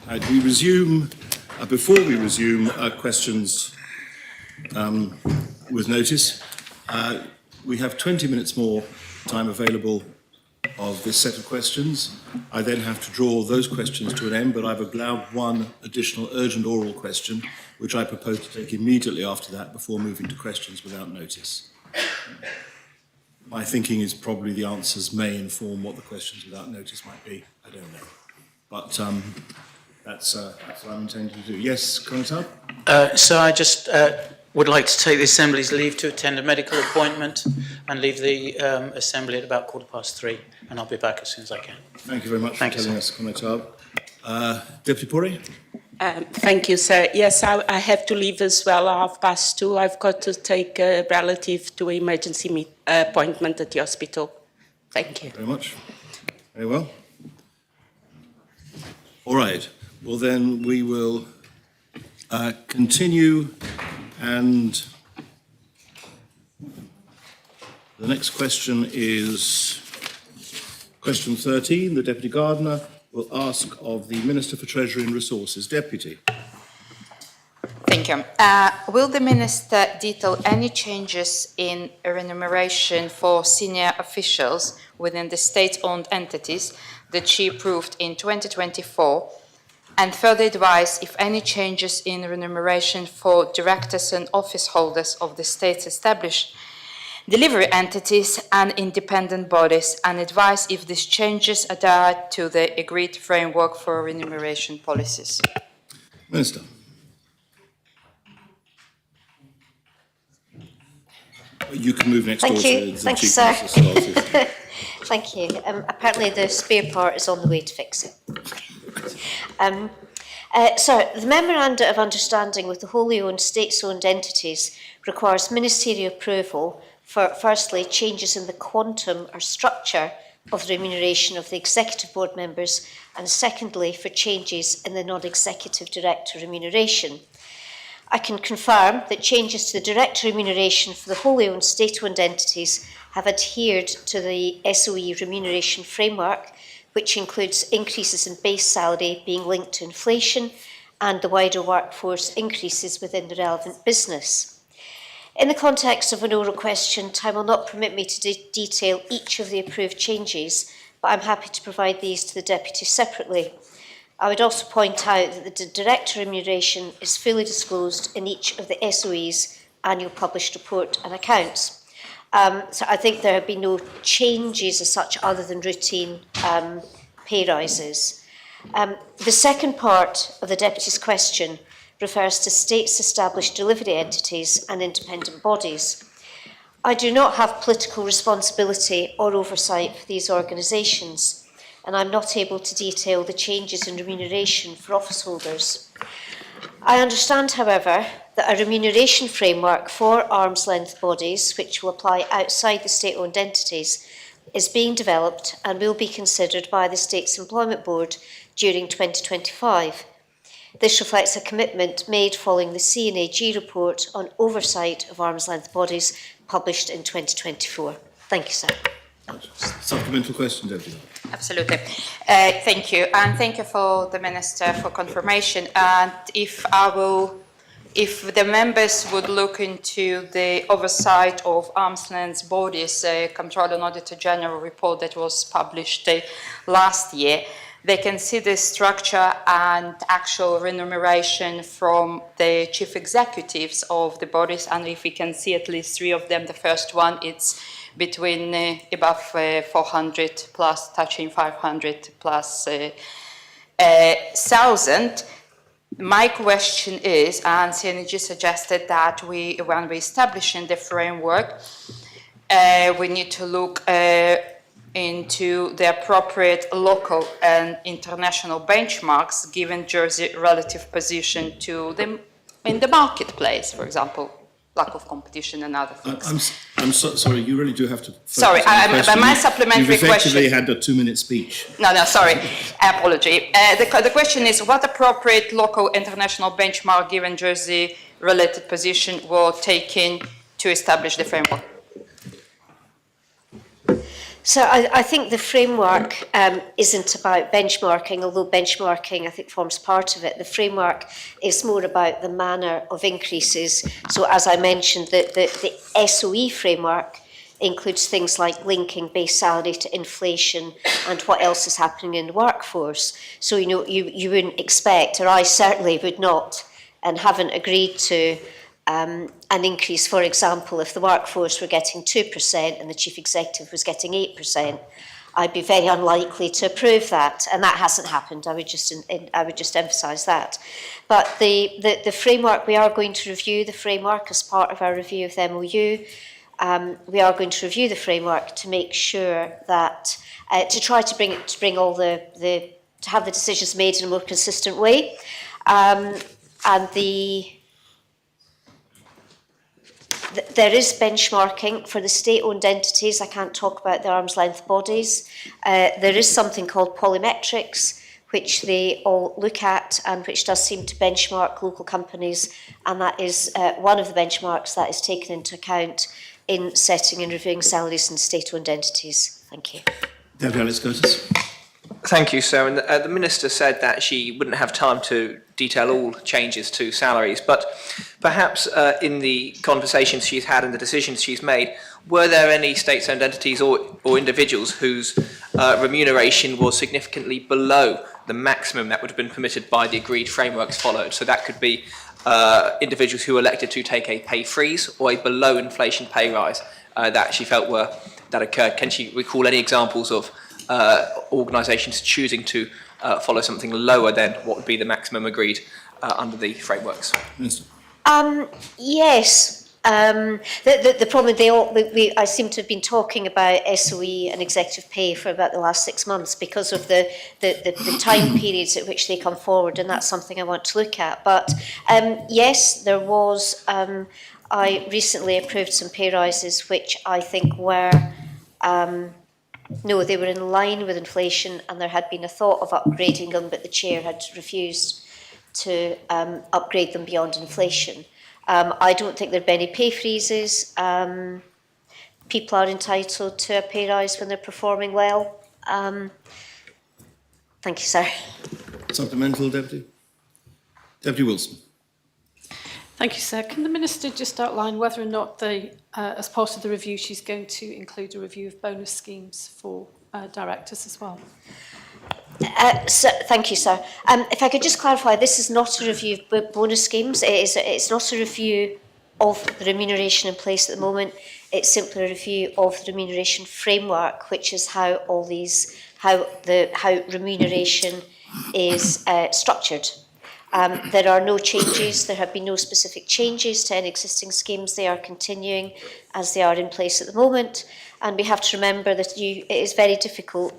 We resume, before we resume questions with notice, we have 20 minutes more time available of this set of questions. I then have to draw those questions to an end, but I've allowed one additional urgent oral question, which I propose to take immediately after that before moving to questions without notice. My thinking is probably the answers may inform what the questions without notice might be. I don't know. But that's what I'm intending to do. Yes, Connétable? So I just would like to take the Assembly's leave to attend a medical appointment and leave the Assembly at about 3:15, and I'll be back as soon as I can. Thank you very much for telling us, Connétable. Deputy Pori? Thank you, sir. Yes, I have to leave as well at 2:30. I've got to take a relative to an emergency appointment at the hospital. Thank you. Very much. Very well. All right. Well, then we will continue, and the next question is question 13. The Deputy Gardener will ask of the Minister for Treasury and Resources. Deputy. Thank you. Will the Minister detail any changes in remuneration for senior officials within the state-owned entities that she approved in 2024, and further advise if any changes in remuneration for directors and office holders of the state's established delivery entities and independent bodies, and advise if these changes adhere to the agreed framework for remuneration policies? Minister. You can move next door to the Thank you, Chief sir. Minister's. Thank you. Apparently the spare part is on the way to fix it. So, the Memoranda of Understanding with the wholly owned states-owned entities requires ministerial approval for, firstly, changes in the quantum or structure of the remuneration of the executive board members, and secondly, for changes in the non-executive director remuneration. I can confirm that changes to the director remuneration for the wholly owned state-owned entities have adhered to the SOE remuneration framework, which includes increases in base salary being linked to inflation and the wider workforce increases within the relevant business. In the context of an oral question, time will not permit me to detail each of the approved changes, but I'm happy to provide these to the Deputy separately. I would also point out that the director remuneration is fully disclosed in each of the SOE's annual published report and accounts. So I think there have been no changes as such other than routine pay rises. The second part of the Deputy's question refers to states established delivery entities and independent bodies. I do not have political responsibility or oversight for these organisations, and I'm not able to detail the changes in remuneration for office holders. I understand, however, that a remuneration framework for arm's-length bodies, which will apply outside the state-owned entities, is being developed and will be considered by the State's Employment Board during 2025. This reflects a commitment made following the CNAG report on oversight of arm's-length bodies published in 2024. Thank you, sir. Supplemental question, Deputy. Absolutely. Thank you. And thank you for the Minister for confirmation. And if the members would look into the oversight of arm's length bodies, Controller and Auditor General report that was published last year, they can see the structure and actual remuneration from the chief executives of the bodies. And if we can see at least three of them, the first one, it's between above 400 plus, touching 500 plus thousand. My question is, and CNG suggested that when we're establishing the framework, we need to look into the appropriate local and international benchmarks given Jersey's relative position to them in the marketplace, for example, lack of competition and other things. I'm sorry, you really do have to... Sorry, but my supplementary You've effectively question... had a 2-minute speech. No, sorry, apology. The question is, what appropriate local international benchmark given Jersey related position were taken to establish the framework? So I think the framework isn't about benchmarking, although benchmarking I think forms part of it. The framework is more about the manner of increases. So as I mentioned, the SOE framework includes things like linking base salary to inflation and what else is happening in the workforce. So, you know, you wouldn't expect, or I certainly would not, and haven't agreed to an increase, for example, if the workforce were getting 2% and the chief executive was getting 8%, I'd be very unlikely to approve that, and that hasn't happened. I would just emphasise that. But the framework, we are going to review the framework as part of our review of the MOU. We are going to review the framework to make sure that to try to bring all to have the decisions made in a more consistent way, and there is benchmarking for the state-owned entities. I can't talk about the arm's length bodies. There is something called polymetrics, which they all look at and which does seem to benchmark local companies, and that is one of the benchmarks that is taken into account in setting and reviewing salaries in state-owned entities. Thank you. Deputy Alex Curtis. Thank you, sir. And the Minister said that she wouldn't have time to detail all changes to salaries, but perhaps in the conversations she's had and the decisions she's made, were there any state-owned entities or individuals whose remuneration was significantly below the maximum that would have been permitted by the agreed frameworks followed? So that could be individuals who elected to take a pay freeze or a below inflation pay rise that she felt that occurred. Can she recall any examples of organisations choosing to follow something lower than what would be the maximum agreed under the frameworks? Minister. Yes. The problem, I seem to have been talking about SOE and executive pay for about the last 6 months because of the time periods at which they come forward, and that's something I want to look at. But yes, there was, I recently approved some pay rises which I think were, no, they were in line with inflation, and there had been a thought of upgrading them, but the chair had refused to upgrade them beyond inflation. I don't think there have been any pay freezes. People are entitled to a pay rise when they're performing well. Thank you, sir. Supplemental, Deputy. Deputy Wilson. Thank you, sir. Can the Minister just outline whether or not as part of the review she's going to include a review of bonus schemes for directors as well? Thank you, sir. If I could just clarify, this is not a review of bonus schemes. It's not a review of the remuneration in place at the moment. It's simply a review of the remuneration framework, which is how how remuneration is structured. There are no changes. There have been no specific changes to any existing schemes. They are continuing as they are in place at the moment. And we have to remember that it is very difficult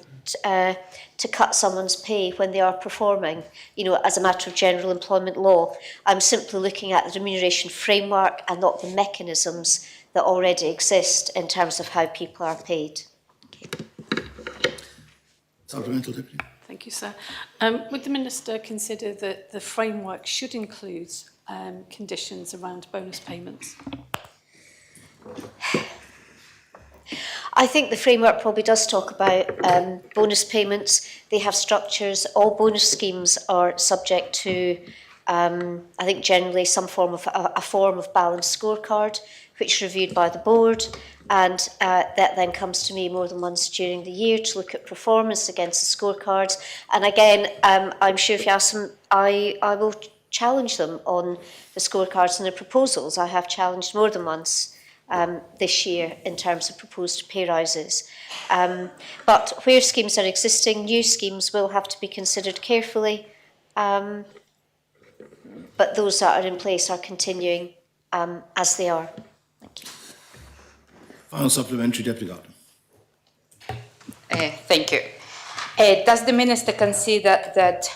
to cut someone's pay when they are performing, you know, as a matter of general employment law. I'm simply looking at the remuneration framework and not the mechanisms that already exist in terms of how people are paid. Okay. Supplemental, Deputy. Thank you, sir. Would the Minister consider that the framework should include conditions around bonus payments? I think the framework probably does talk about bonus payments. They have structures. All bonus schemes are subject to, I think, generally some form of a form of balanced scorecard, which is reviewed by the board, and that then comes to me more than once during the year to look at performance against the scorecards. And again, I'm sure if you ask them, I will challenge them on the scorecards and the proposals. I have challenged more than once this year in terms of proposed pay rises. But where schemes are existing, new schemes will have to be considered carefully. But those that are in place are continuing as they are. Thank you. Final supplementary, Deputy Gardner. Thank you. Does the Minister consider that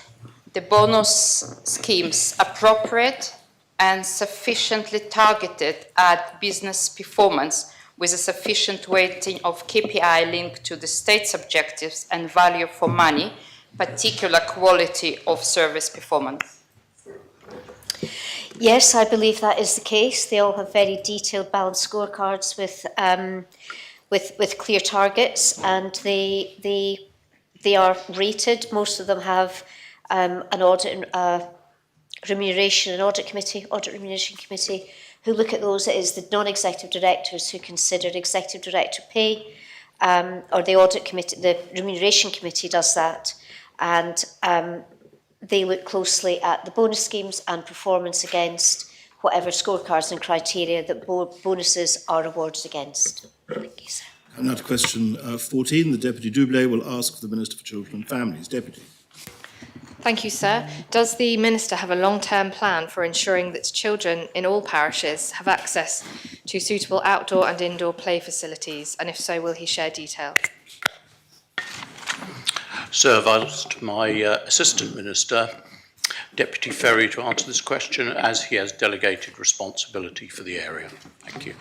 the bonus schemes appropriate and sufficiently targeted at business performance with a sufficient weighting of KPI linked to the state's objectives and value for money, particular quality of service performance? Yes, I believe that is the case. They all have very detailed balanced scorecards with with clear targets, and they are rated. Most of them have an audit remuneration committee who look at those. It is the non-executive directors who consider executive director pay, or the audit committee, the remuneration committee does that, and they look closely at the bonus schemes and performance against whatever scorecards and criteria that bonuses are awarded against. Thank you, sir. And now to question 14, the Deputy Doublé will ask the Minister for Children and Families. Deputy. Thank you, sir. Does the Minister have a long-term plan for ensuring that children in all parishes have access to suitable outdoor and indoor play facilities? And if so, will he share details? Sir, I've asked my Assistant Minister, Deputy Ferry, to answer this question, as he has delegated responsibility for the area. Thank you.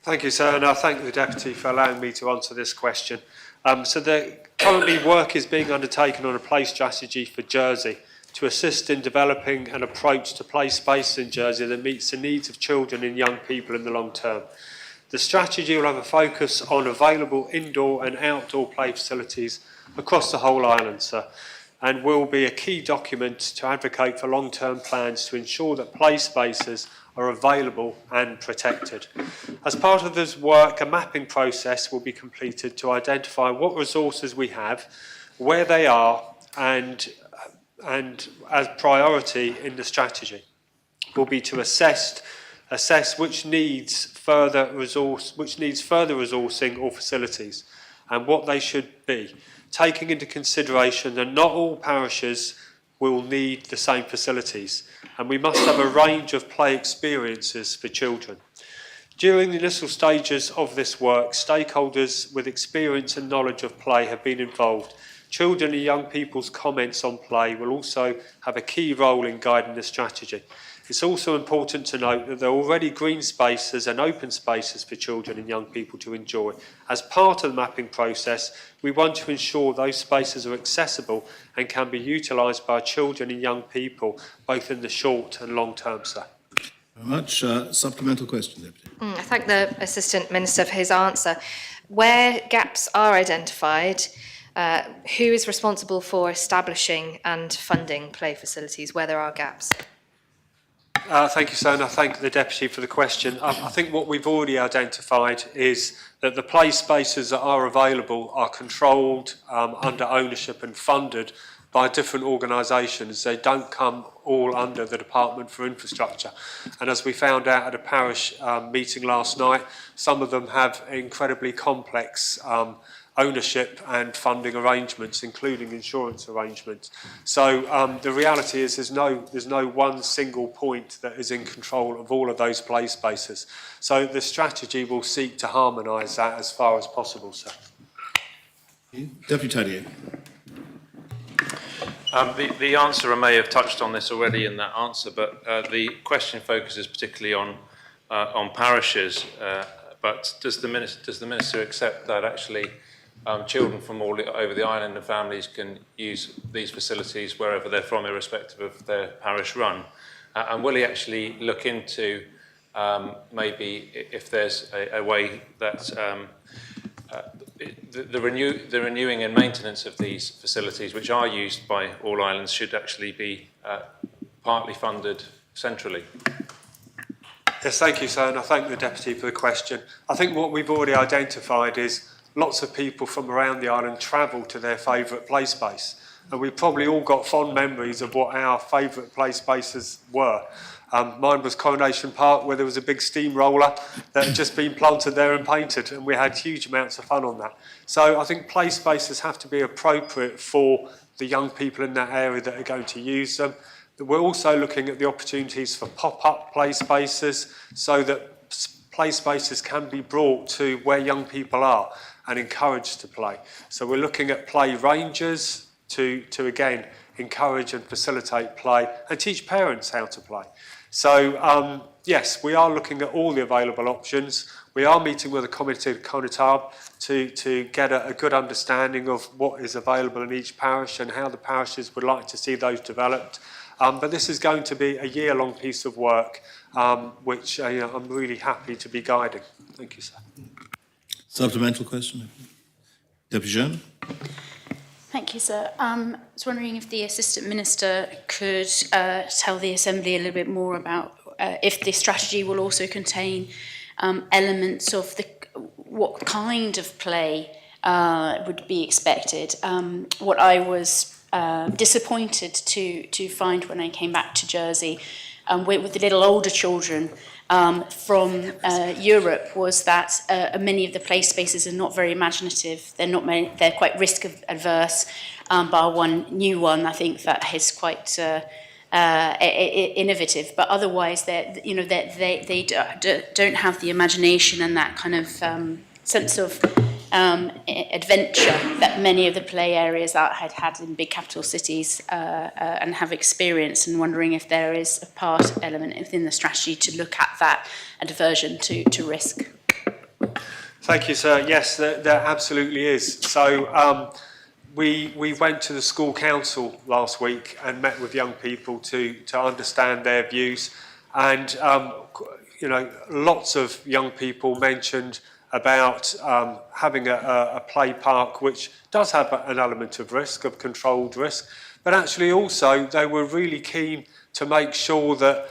Thank you, sir, and I thank the Deputy for allowing me to answer this question. Currently work is being undertaken on a play strategy for Jersey to assist in developing an approach to play space in Jersey that meets the needs of children and young people in the long term. The strategy will have a focus on available indoor and outdoor play facilities across the whole island, sir, and will be a key document to advocate for long-term plans to ensure that play spaces are available and protected. As part of this work, a mapping process will be completed to identify what resources we have, where they are, and as priority in the strategy will be to assess which needs further resourcing or facilities and what they should be, taking into consideration that not all parishes will need the same facilities, and we must have a range of play experiences for children. During the initial stages of this work, stakeholders with experience and knowledge of play have been involved. Children and young people's comments on play will also have a key role in guiding the strategy. It's also important to note that there are already green spaces and open spaces for children and young people to enjoy. As part of the mapping process, we want to ensure those spaces are accessible and can be utilised by children and young people, both in the short and long term, sir. Very much. Supplemental question, Deputy. I thank the Assistant Minister for his answer. Where gaps are identified, who is responsible for establishing and funding play facilities where there are gaps? Thank you, sir, and I thank the Deputy for the question. I think what we've already identified is that the play spaces that are available are controlled under ownership and funded by different organisations. They don't come all under the Department for Infrastructure. And as we found out at a parish meeting last night, some of them have incredibly complex ownership and funding arrangements, including insurance arrangements. So the reality is there's no one single point that is in control of all of those play spaces. So the strategy will seek to harmonise that as far as possible, sir. Deputy Tadier. The answer, I may have touched on this already in that answer, but the question focuses particularly on parishes. But does the minister accept that actually children from all over the island and families can use these facilities wherever they're from, irrespective of their parish run? And will he actually look into maybe if there's a way that the renewing and maintenance of these facilities, which are used by all islands, should actually be partly funded centrally? Yes, thank you, sir, and I thank the Deputy for the question. I think what we've already identified is lots of people from around the island travel to their favourite play space, and we've probably all got fond memories of what our favourite play spaces were. Mine was Coronation Park, where there was a big steamroller that had just been planted there and painted, and we had huge amounts of fun on that. So I think play spaces have to be appropriate for the young people in that area that are going to use them. We're also looking at the opportunities for pop-up play spaces so that play spaces can be brought to where young people are and encouraged to play. So we're looking at play ranges to again, encourage and facilitate play and teach parents how to play. So, yes, we are looking at all the available options. We are meeting with a committee at Connétable to get a good understanding of what is available in each parish and how the parishes would like to see those developed. But this is going to be a year-long piece of work, which I'm really happy to be guiding. Thank you, sir. Supplemental question? Deputy Jehan? Thank you, sir. I was wondering if the Assistant Minister could tell the Assembly a little bit more about if the strategy will also contain elements of what kind of play would be expected. What I was disappointed to find when I came back to Jersey with the little older children from Europe was that many of the play spaces are not very imaginative. They're quite risk adverse. Bar one new one, I think that is quite innovative. But otherwise, they don't have the imagination and that kind of sense of adventure that many of the play areas that I had in big capital cities and have experienced, and wondering if there is a part element within the strategy to look at that aversion to risk. Thank you, sir. Yes, there absolutely is. So we went to the school council last week and met with young people to understand their views, and lots of young people mentioned about having a play park which does have an element of risk, of controlled risk, but actually also they were really keen to make sure that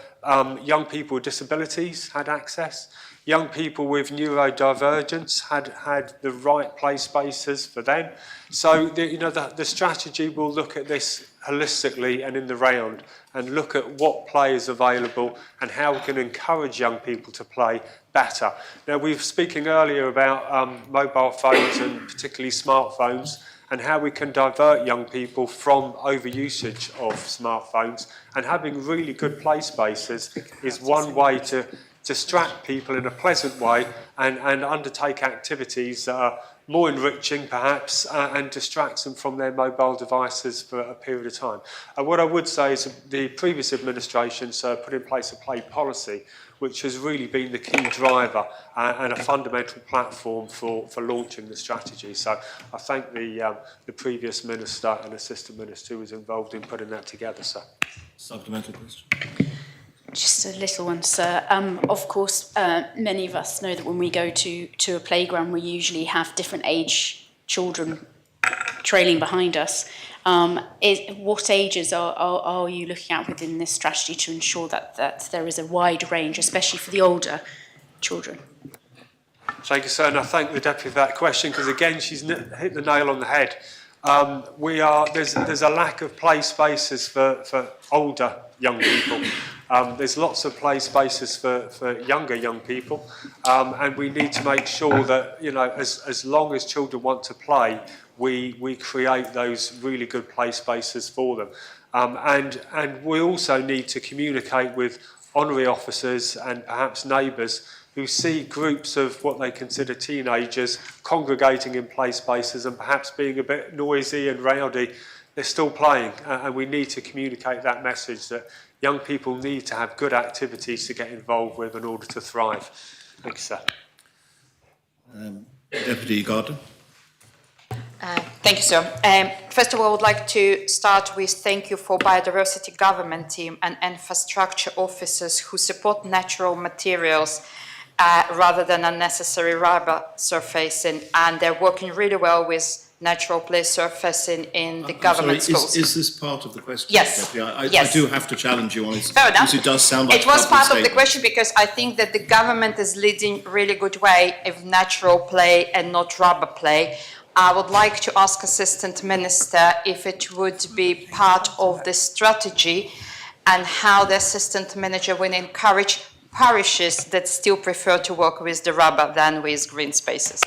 young people with disabilities had access, young people with neurodivergence had the right play spaces for them. So the strategy will look at this holistically and in the round and look at what play is available and how we can encourage young people to play better. Now, we were speaking earlier about mobile phones and particularly smartphones and how we can divert young people from overusage of smartphones, and having really good play spaces is one way to distract people in a pleasant way and undertake activities that are more enriching perhaps and distracts them from their mobile devices for a period of time. And what I would say is the previous administrations put in place a play policy which has really been the key driver and a fundamental platform for launching the strategy. So I thank the previous minister and assistant minister who was involved in putting that together, sir. Supplemental question. Just a little one, sir. Of course, many of us know that when we go to a playground, we usually have different age children trailing behind us. What ages are you looking at within this strategy to ensure that there is a wide range, especially for the older children? Thank you, sir, and I thank the Deputy for that question, because again, she's hit the nail on the head. There's a lack of play spaces for older young people. There's lots of play spaces for younger young people, and we need to make sure that, as long as children want to play, we create those really good play spaces for them. And we also need to communicate with honorary officers and perhaps neighbours who see groups of what they consider teenagers congregating in play spaces and perhaps being a bit noisy and rowdy. They're still playing, and we need to communicate that message that young people need to have good activities to get involved with in order to thrive. Thank you, sir. Deputy Gardner. Thank you, sir. First of all, I would like to start with thank you for biodiversity government team and infrastructure officers who support natural materials rather than unnecessary rubber surfacing, and they're working really well with natural play surfacing in the government schools. Is this part of the question? Yes. I do have to challenge you on it. Fair enough. Because it does sound like it was part of the statement. question, because I think that the government is leading really good way of natural play and not rubber play. I would like to ask Assistant Minister if it would be part of the strategy and how the Assistant Manager will encourage parishes that still prefer to work with the rubber than with green spaces.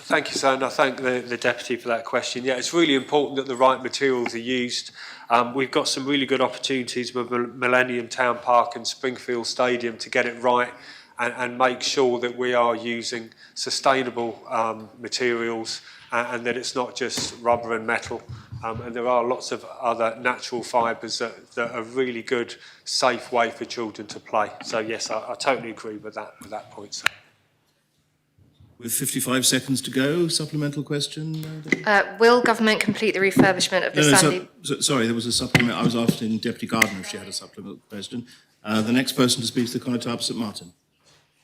Thank you, sir, and I thank the Deputy for that question. Yeah, it's really important that the right materials are used. We've got some really good opportunities with Millennium Town Park and Springfield Stadium to get it right and make sure that we are using sustainable materials and that it's not just rubber and metal. And there are lots of other natural fibres that are a really good, safe way for children to play. So yes, I totally agree with that point, sir. With 55 seconds to go, supplemental question? Will government complete the refurbishment of the Sandy... Sorry, there was a supplement. I was asking Deputy Gardner if she had a supplemental question. The next person to speak is the Connétable St Martin.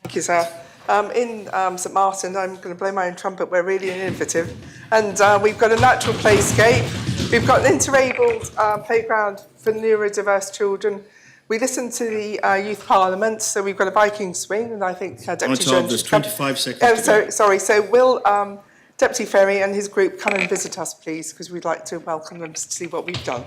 Thank you, sir. In St Martin, I'm going to blow my own trumpet, we're really innovative. And we've got a natural playscape. We've got an interabled playground for neurodiverse children. We listen to the Youth Parliament, so we've got a Viking swing, and I think Deputy Jehan there's should come. 25 seconds. Sorry. So will Deputy Ferry and his group come and visit us, please, because we'd like to welcome them to see what we've done.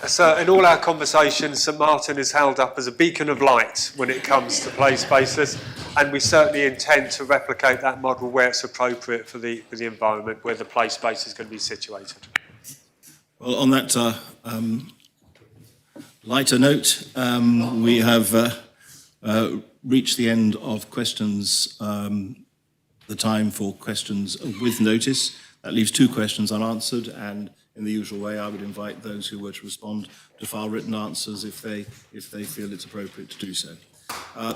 So in all our conversations, St Martin is held up as a beacon of light when it comes to play spaces, and we certainly intend to replicate that model where it's appropriate for the environment where the play space is going to be situated. Well, on that lighter note, we have reached the end of questions, the time for questions with notice. That leaves 2 questions unanswered, and in the usual way, I would invite those who were to respond to file written answers if they feel it's appropriate to do so.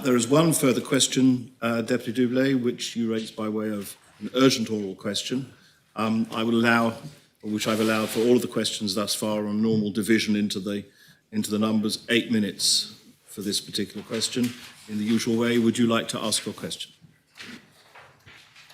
There is one further question, Deputy Dublé, which you raised by way of an urgent oral question. I will allow, which I've allowed for all of the questions thus far on normal division into the numbers, 8 minutes for this particular question. In the usual way, would you like to ask your question?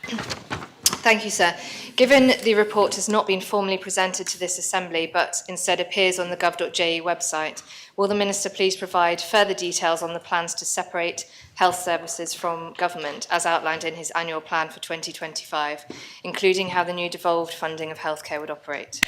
Thank you, sir. Given the report has not been formally presented to this Assembly, but instead appears on the gov.je website, will the Minister please provide further details on the plans to separate health services from government, as outlined in his annual plan for 2025, including how the new devolved funding of healthcare would operate?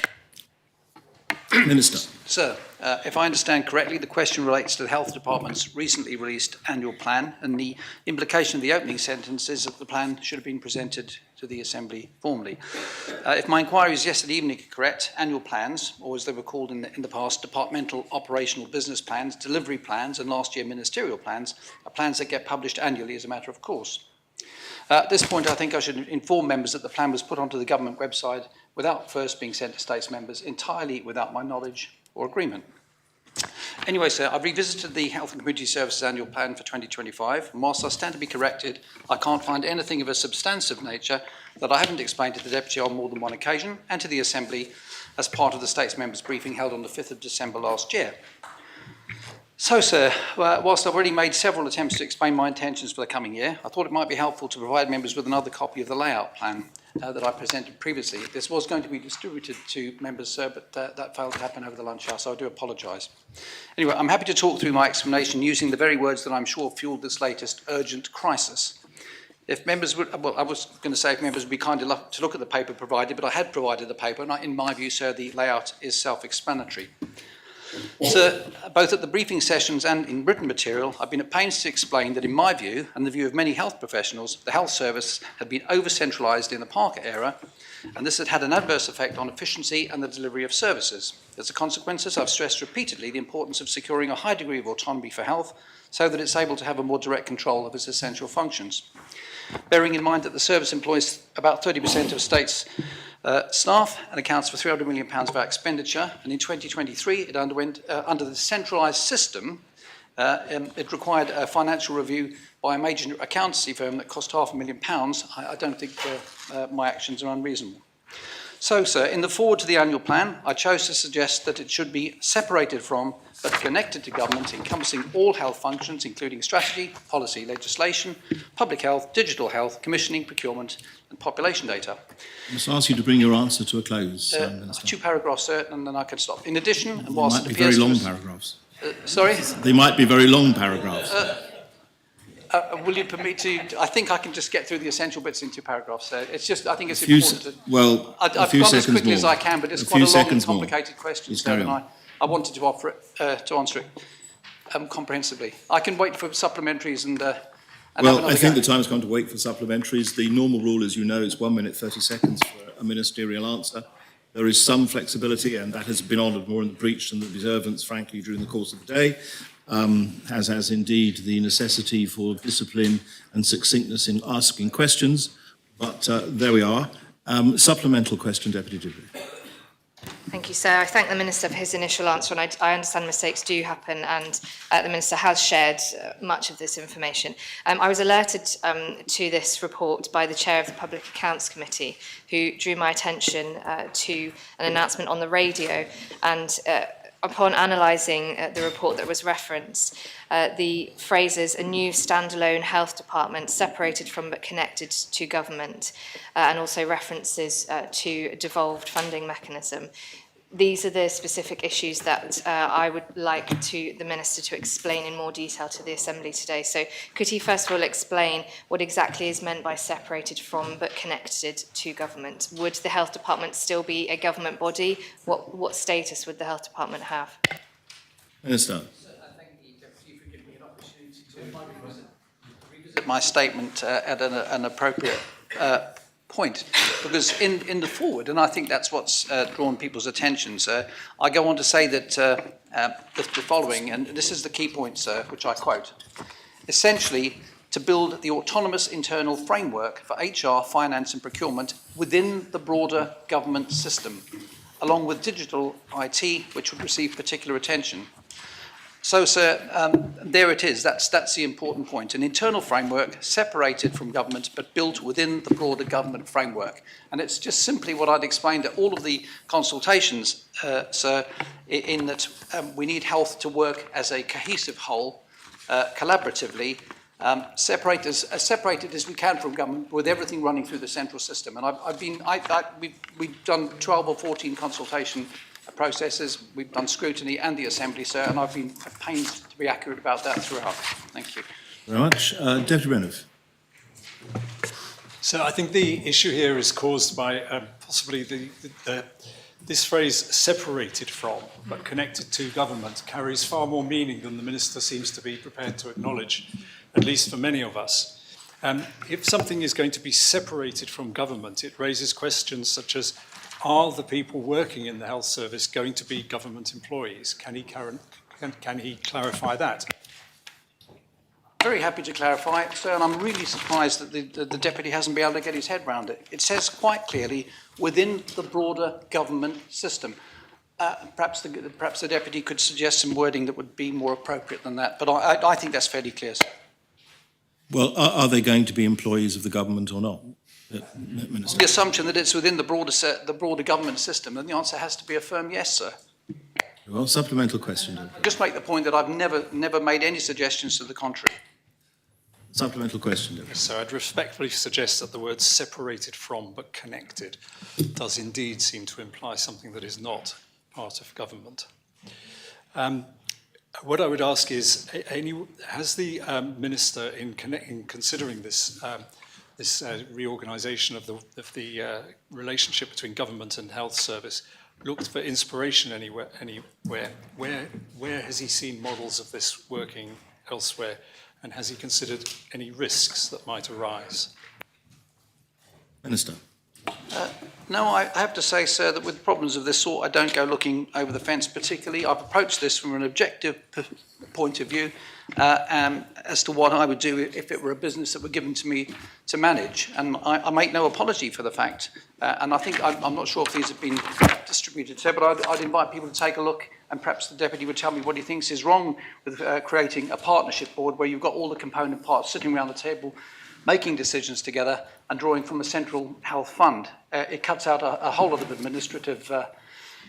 Minister. Sir, if I understand correctly, the question relates to the Health Department's recently released annual plan, and the implication of the opening sentence is that the plan should have been presented to the Assembly formally. If my inquiries yesterday evening are correct, annual plans, or as they were called in the past, departmental operational business plans, delivery plans, and last year ministerial plans, are plans that get published annually as a matter of course. At this point, I think I should inform members that the plan was put onto the government website without first being sent to States members, entirely without my knowledge or agreement. Anyway, sir, I've revisited the Health and Community Services Annual Plan for 2025, and whilst I stand to be corrected, I can't find anything of a substantive nature that I haven't explained to the Deputy on more than one occasion, and to the Assembly as part of the States members briefing held on the 5th of December last year. So, sir, whilst I've already made several attempts to explain my intentions for the coming year, I thought it might be helpful to provide members with another copy of the layout plan that I presented previously. This was going to be distributed to members, sir, but that failed to happen over the lunch hour, so I do apologise. Anyway, I'm happy to talk through my explanation using the very words that I'm sure fuelled this latest urgent crisis. If members would, well, I was going to say if members would be kind enough to look at the paper provided, but I had provided the paper, and in my view, sir, the layout is self-explanatory. So, both at the briefing sessions and in written material, I've been at pains to explain that in my view, and the view of many health professionals, the health service had been over-centralised in the Parker era, and this had had an adverse effect on efficiency and the delivery of services. As a consequence, I've stressed repeatedly the importance of securing a high degree of autonomy for health so that it's able to have a more direct control of its essential functions. Bearing in mind that the service employs about 30% of states' staff and accounts for £300 million of our expenditure, and in 2023 it underwent, under the centralised system, it required a financial review by a major accountancy firm that cost £500,000. I don't think my actions are unreasonable. So, sir, in the forward to the annual plan, I chose to suggest that it should be separated from, but connected to government, encompassing all health functions, including strategy, policy, legislation, public health, digital health, commissioning, procurement, and population data. I must ask you to bring your answer to a close, Minister. 2 paragraphs, sir, and then I can stop. In addition, and They whilst might it be very appears long paragraphs. sorry? They might be very long paragraphs. Will you permit me to? I think I can just get through the essential bits in 2 paragraphs. It's just, I think it's few important to... well, I've a few gone as seconds quickly more. as I can, but it's A quite few a long and seconds more. complicated question, Please sir, carry and on. I wanted to offer it, to answer it comprehensively. I can wait for supplementaries and have Well, another I think go. the time's come to wait for supplementaries. The normal rule, as you know, is 1 minute 30 seconds for a ministerial answer. There is some flexibility, and that has been honoured more in the breach than the observance, frankly, during the course of the day, as has indeed the necessity for discipline and succinctness in asking questions. But there we are. Supplemental question, Deputy Dublé. Thank you, sir. I thank the Minister for his initial answer, and I understand mistakes do happen, and the Minister has shared much of this information. I was alerted to this report by the Chair of the Public Accounts Committee, who drew my attention to an announcement on the radio, and upon analysing the report that was referenced, the phrases "a new standalone health department separated from but connected to government," and also references to a devolved funding mechanism. These are the specific issues that I would like the Minister to explain in more detail to the Assembly today. So could he first of all explain what exactly is meant by separated from but connected to government? Would the Health Department still be a government body? What status would the Health Department have? Minister. My statement at an appropriate point, because in the forward, and I think that's what's drawn people's attention, sir, I go on to say that the following, and this is the key point, sir, which I quote: essentially, to build the autonomous internal framework for HR, finance and procurement within the broader government system, along with digital IT, which would receive particular attention. So, sir, there it is. That's the important point. An internal framework separated from government, but built within the broader government framework. And it's just simply what I'd explained at all of the consultations, sir, in that we need health to work as a cohesive whole, collaboratively, separated as we can from government, with everything running through the central system. And we've done 12 or 14 consultation processes, we've done scrutiny and the Assembly, sir, and I've been at pains to be accurate about that throughout. Thank you. Very much. Deputy Brennan. So I think the issue here is caused by possibly this phrase "separated from" but connected to government carries far more meaning than the Minister seems to be prepared to acknowledge, at least for many of us. If something is going to be separated from government, it raises questions such as, are the people working in the health service going to be government employees? Can he clarify that? Very happy to clarify it, sir, and I'm really surprised that the Deputy hasn't been able to get his head around it. It says quite clearly, within the broader government system. Perhaps the Deputy could suggest some wording that would be more appropriate than that, but I think that's fairly clear, sir. Well, are they going to be employees of the government or not? Minister. The assumption that it's within the broader government system, then the answer has to be a firm yes, sir. Well, supplemental question. Just make the point that I've never made any suggestions to the contrary. Supplemental question. So I'd respectfully suggest that the word "separated from" but connected does indeed seem to imply something that is not part of government. What I would ask is, has the Minister, in considering this reorganisation of the relationship between government and health service, looked for inspiration anywhere? Where has he seen models of this working elsewhere, and has he considered any risks that might arise? Minister. No, I have to say, sir, that with problems of this sort, I don't go looking over the fence particularly. I've approached this from an objective point of view as to what I would do if it were a business that were given to me to manage. And I make no apology for the fact. And I think, I'm not sure if these have been distributed, sir, but I'd invite people to take a look, and perhaps the Deputy would tell me what he thinks is wrong with creating a partnership board where you've got all the component parts sitting around the table, making decisions together and drawing from a central health fund. It cuts out a whole lot of administrative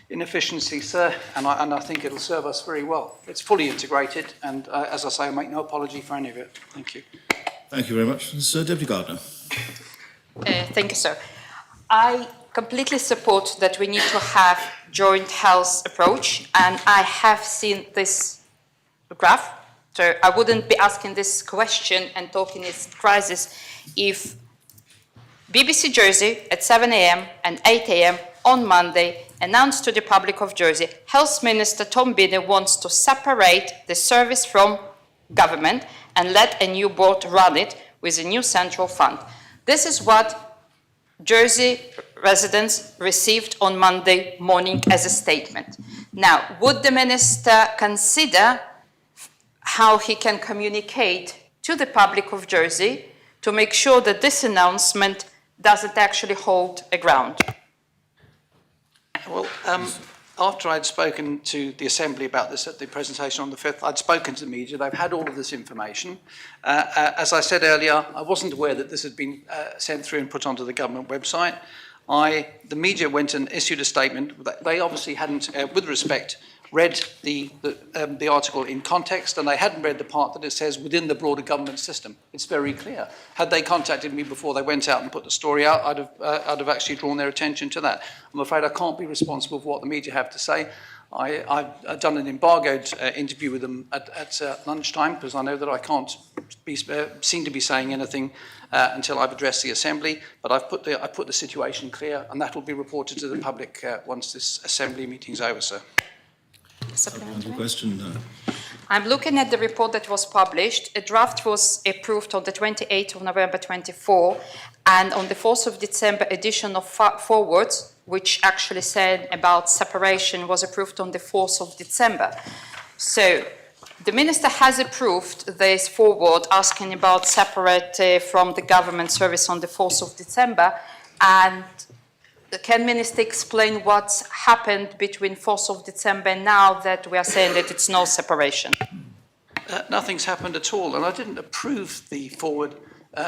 inefficiency, sir, and I think it'll serve us very well. It's fully integrated, and as I say, I make no apology for any of it. Thank you. Thank you very much. Sir Deputy Gardner. Thank you, sir. I completely support that we need to have joint health approach, and I have seen this graph. So I wouldn't be asking this question and talking this crisis if BBC Jersey at 7 a.m. and 8 a.m. on Monday announced to the public of Jersey, Health Minister Tom Binet wants to separate the service from government and let a new board run it with a new central fund. This is what Jersey residents received on Monday morning as a statement. Now, would the minister consider how he can communicate to the public of Jersey to make sure that this announcement doesn't actually hold a ground? Well, after I'd spoken to the Assembly about this at the presentation on the 5th, I'd spoken to the media. They've had all of this information. As I said earlier, I wasn't aware that this had been sent through and put onto the government website. The media went and issued a statement. They obviously hadn't, with respect, read the article in context, and they hadn't read the part that it says within the broader government system. It's very clear. Had they contacted me before they went out and put the story out, I'd have actually drawn their attention to that. I'm afraid I can't be responsible for what the media have to say. I've done an embargoed interview with them at lunchtime, because I know that I can't seem to be saying anything until I've addressed the Assembly, but I've put the situation clear, and that will be reported to the public once this Assembly meeting's over, sir. Supplementary question. I'm looking at the report that was published. A draft was approved on the 28th of November 24, and on the 4th of December, edition of forward, which actually said about separation, was approved on the 4th of December. So the Minister has approved this forward asking about separate from the government service on the 4th of December, and can Minister explain what's happened between 4th of December and now that we are saying that it's no separation? Nothing's happened at all, and I didn't approve the forward.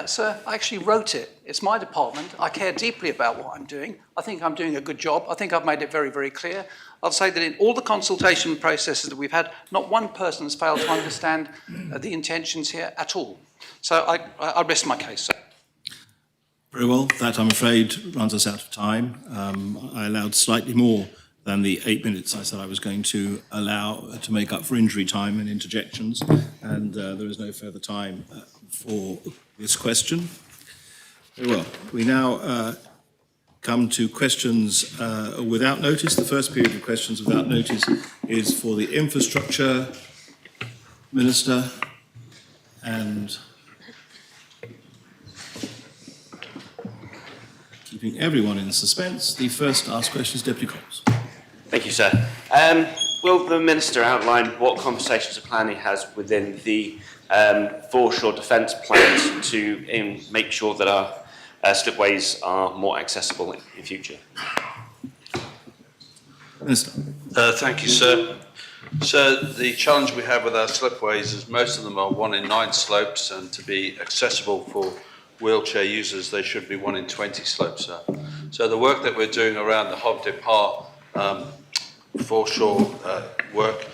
Sir, I actually wrote it. It's my department. I care deeply about what I'm doing. I think I'm doing a good job. I think I've made it very, very clear. I'll say that in all the consultation processes that we've had, not one person has failed to understand the intentions here at all. So I rest my case, sir. Very well. That, I'm afraid, runs us out of time. I allowed slightly more than the 8 minutes I said I was going to allow to make up for injury time and interjections, and there is no further time for this question. Very well. We now come to questions without notice. The first period of questions without notice is for the Infrastructure Minister, and keeping everyone in suspense, the first to ask questions, Deputy Coles. Thank you, sir. Will the Minister outline what conversations the planning has within the foreshore defence plans to make sure that our slipways are more accessible in future? Minister. Thank you, sir. So the challenge we have with our slipways is most of them are 1 in 9 slopes, and to be accessible for wheelchair users, they should be 1 in 20 slopes, sir. So the work that we're doing around the Hob Depart foreshore work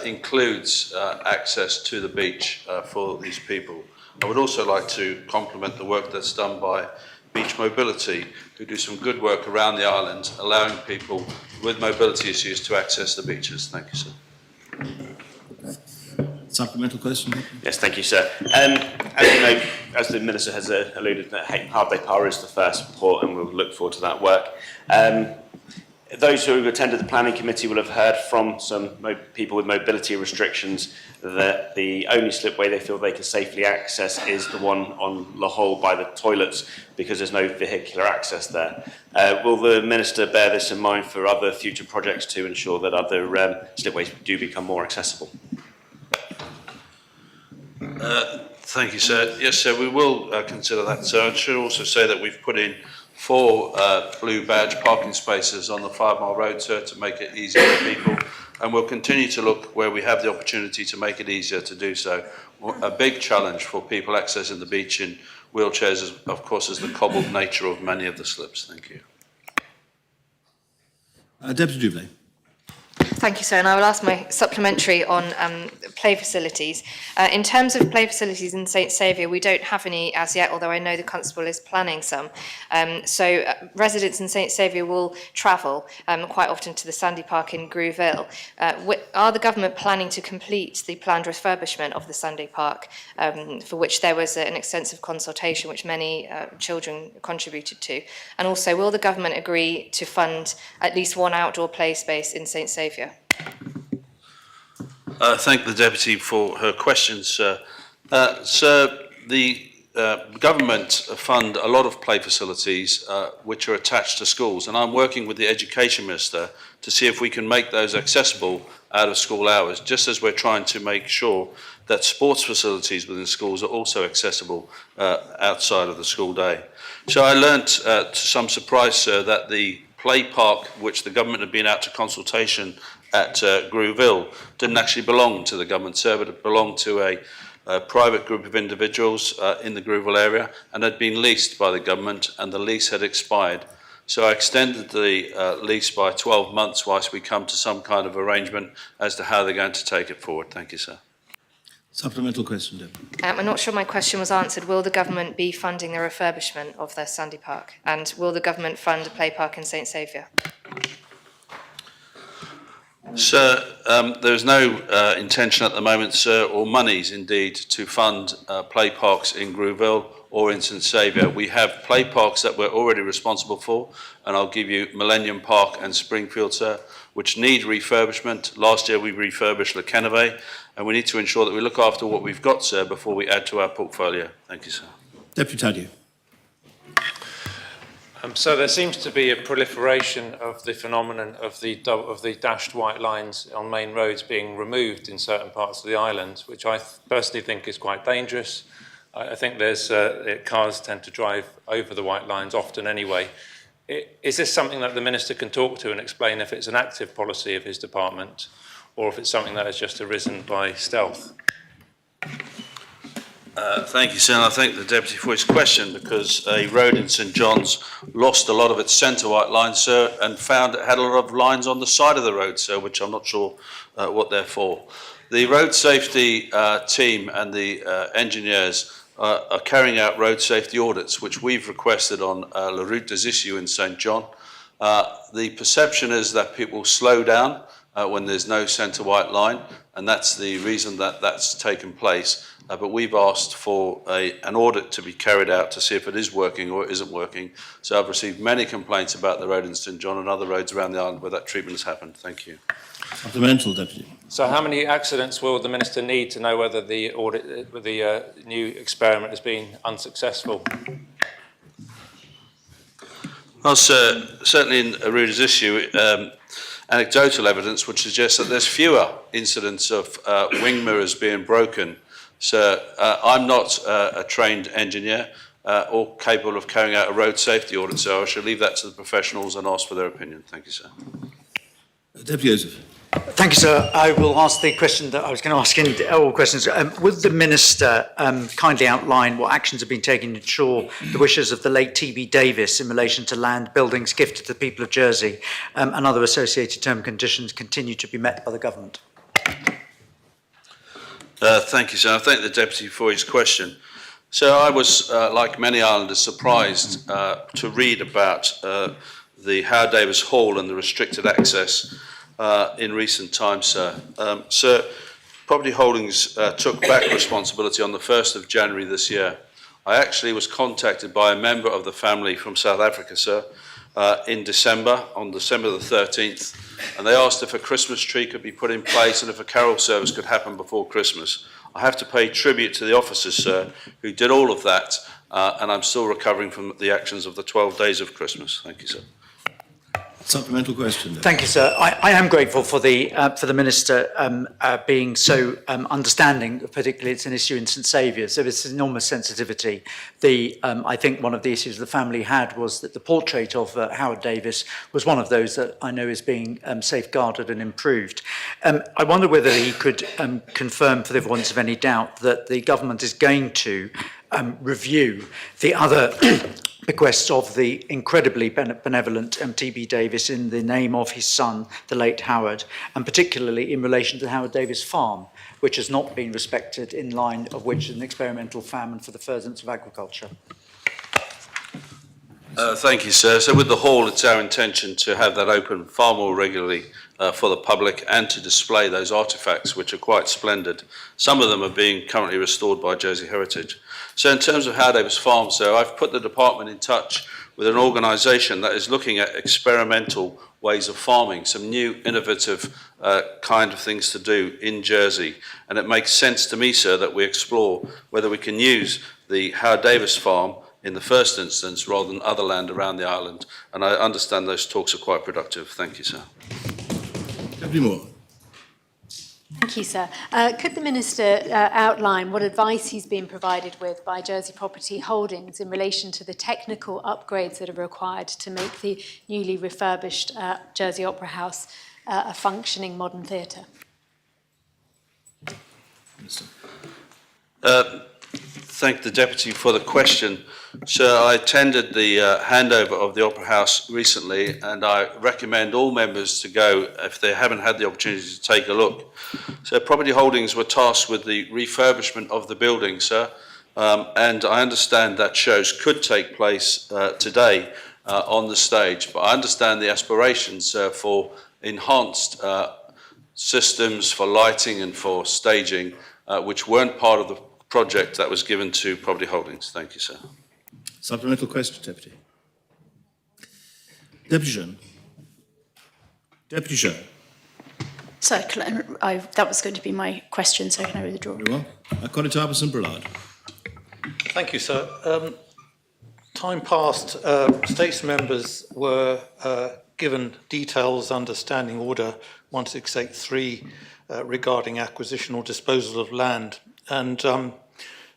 includes access to the beach for these people. I would also like to compliment the work that's done by Beach Mobility, who do some good work around the island, allowing people with mobility issues to access the beaches. Thank you, sir. Supplemental question? Yes, thank you, sir. As you know, as the Minister has alluded, Hob Depart is the first port, and we'll look forward to that work. Those who have attended the planning committee will have heard from some people with mobility restrictions that the only slipway they feel they can safely access is the one on Lahore by the toilets, because there's no vehicular access there. Will the Minister bear this in mind for other future projects to ensure that other slipways do become more accessible? Thank you, sir. Yes, sir, we will consider that. So I should also say that we've put in 4 blue badge parking spaces on the 5 Mile Road, sir, to make it easier for people. And we'll continue to look where we have the opportunity to make it easier to do so. A big challenge for people accessing the beach in wheelchairs, of course, is the cobbled nature of many of the slips. Thank you. Deputy Duvlay. Thank you, sir. And I will ask my supplementary on play facilities. In terms of play facilities in St Saviour, we don't have any as yet, although I know the Constable is planning some. So residents in St Saviour will travel quite often to the Sandy Park in Grooville. Are the government planning to complete the planned refurbishment of the Sandy Park, for which there was an extensive consultation which many children contributed to? And also, will the government agree to fund at least one outdoor play space in St Saviour? Thank the Deputy for her questions, sir. Sir, the government fund a lot of play facilities which are attached to schools, and I'm working with the Education Minister to see if we can make those accessible out of school hours, just as we're trying to make sure that sports facilities within schools are also accessible outside of the school day. So I learnt to some surprise, sir, that the play park, which the government had been out to consultation at Grooville, didn't actually belong to the government, sir, but it belonged to a private group of individuals in the Grooville area, and had been leased by the government, and the lease had expired. So I extended the lease by 12 months whilst we come to some kind of arrangement as to how they're going to take it forward. Thank you, sir. Supplemental question, Deb. I'm not sure my question was answered. Will the government be funding the refurbishment of the Sandy Park? And will the government fund a play park in St Saviour? Sir, there is no intention at the moment, sir, or monies indeed, to fund play parks in Grouville or in St Saviour. We have play parks that we're already responsible for, and I'll give you Millennium Park and Springfield, sir, which need refurbishment. Last year we refurbished Le Kennevet, and we need to ensure that we look after what we've got, sir, before we add to our portfolio. Thank you, sir. Deputy Taddew. So there seems to be a proliferation of the phenomenon of the dashed white lines on main roads being removed in certain parts of the island, which I personally think is quite dangerous. I think cars tend to drive over the white lines often anyway. Is this something that the Minister can talk to and explain if it's an active policy of his department or if it's something that has just arisen by stealth? Thank you, sir. And I thank the Deputy for his question, because a road in St John's lost a lot of its centre white lines, sir, and found it had a lot of lines on the side of the road, sir, which I'm not sure what they're for. The road safety team and the engineers are carrying out road safety audits, which we've requested on La Route des Issues in St John. The perception is that people slow down when there's no centre white line, and that's the reason that that's taken place. But we've asked for an audit to be carried out to see if it is working or it isn't working. So I've received many complaints about the road in St John and other roads around the island where that treatment has happened. Thank you. Supplemental, Deputy. So how many accidents will the Minister need to know whether the new experiment has been unsuccessful? Well, sir, certainly in a Ruder's issue, anecdotal evidence would suggest that there's fewer incidents of wing mirrors being broken. So I'm not a trained engineer or capable of carrying out a road safety audit, so I shall leave that to the professionals and ask for their opinion. Thank you, sir. Deputy Joseph. Thank you, sir. I will ask the question that I was going to ask in all questions. Would the Minister kindly outline what actions have been taken to ensure the wishes of the late T.B. Davis in relation to land buildings gifted to the people of Jersey and other associated term conditions continue to be met by the government? Thank you, sir. I thank the Deputy for his question. So I was, like many islanders, surprised to read about the Howard Davis Hall and the restricted access in recent times, sir. Sir, Property Holdings took back responsibility on the 1st of January this year. I actually was contacted by a member of the family from South Africa, sir, in December, on December the 13th, and they asked if a Christmas tree could be put in place and if a carol service could happen before Christmas. I have to pay tribute to the officers, sir, who did all of that, and I'm still recovering from the actions of the 12 days of Christmas. Thank you, sir. Supplemental question. Thank you, sir. I am grateful for the Minister being so understanding, particularly it's an issue in St Saviour's. So it's enormous sensitivity. I think one of the issues the family had was that the portrait of Howard Davis was one of those that I know is being safeguarded and improved. I wonder whether he could confirm, for the avoidance of any doubt, that the government is going to review the other bequests of the incredibly benevolent T.B. Davis in the name of his son, the late Howard, and particularly in relation to the Howard Davis farm, which has not been respected, in line of which is an experimental famine for the furtherance of agriculture. Thank you, sir. So with the hall, it's our intention to have that open far more regularly for the public and to display those artefacts, which are quite splendid. Some of them are being currently restored by Jersey Heritage. So in terms of Howard Davis Farm, sir, I've put the department in touch with an organisation that is looking at experimental ways of farming, some new innovative kind of things to do in Jersey. And it makes sense to me, sir, that we explore whether we can use the Howard Davis Farm in the first instance rather than other land around the island. And I understand those talks are quite productive. Thank you, sir. Deputy Moore. Thank you, sir. Could the Minister outline what advice he's been provided with by Jersey Property Holdings in relation to the technical upgrades that are required to make the newly refurbished Jersey Opera House a functioning modern theatre? thank the Deputy for the question. Sir, I attended the handover of the Opera House recently, and I recommend all members to go if they haven't had the opportunity to take a look. So Property Holdings were tasked with the refurbishment of the building, sir, and I understand that shows could take place today on the stage, but I understand the aspirations for enhanced systems for lighting and for staging, which weren't part of the project that was given to Property Holdings. Thank you, sir. Supplemental question, Deputy. Deputy Jehan. Deputy Jehan. So that was going to be my question, so can I withdraw? Very well. Connétable and Brillard. Thank you, sir. Time past, States members were given details under Standing Order 1683 regarding acquisition or disposal of land, and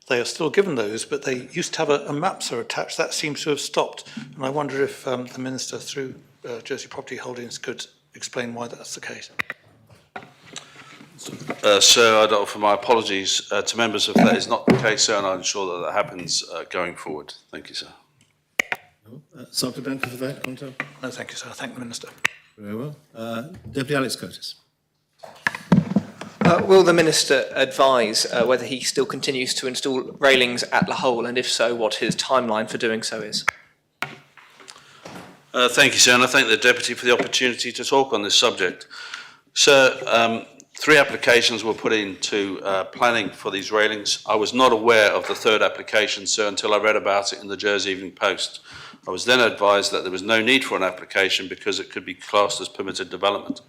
they are still given those, but they used to have a map, sir, attached. That seems to have stopped, and I wonder if the Minister, through Jersey Property Holdings, could explain why that's the case. Sir, I'd offer my apologies to members if that is not the case, sir, and I'm sure that happens going forward. Thank you, sir. Supplementary for that, Connétable? No, thank you, sir. I thank the Minister. Very well. Deputy Alex Curtis. Will the Minister advise whether he still continues to install railings at La Hole, and if so, what his timeline for doing so is? Thank you, sir, and I thank the Deputy for the opportunity to talk on this subject. Sir, 3 applications were put into planning for these railings. I was not aware of the 3rd application, sir, until I read about it in the Jersey Evening Post. I was then advised that there was no need for an application because it could be classed as permitted development.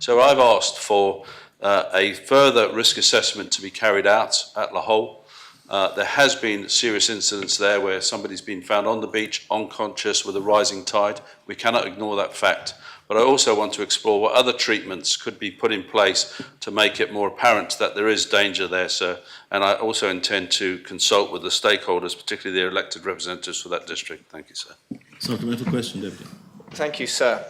So I've asked for a further risk assessment to be carried out at La Hole. There has been serious incidents there where somebody's been found on the beach unconscious with a rising tide. We cannot ignore that fact. But I also want to explore what other treatments could be put in place to make it more apparent that there is danger there, sir. And I also intend to consult with the stakeholders, particularly the elected representatives for that district. Thank you, sir. Supplemental question, Deputy. Thank you, sir.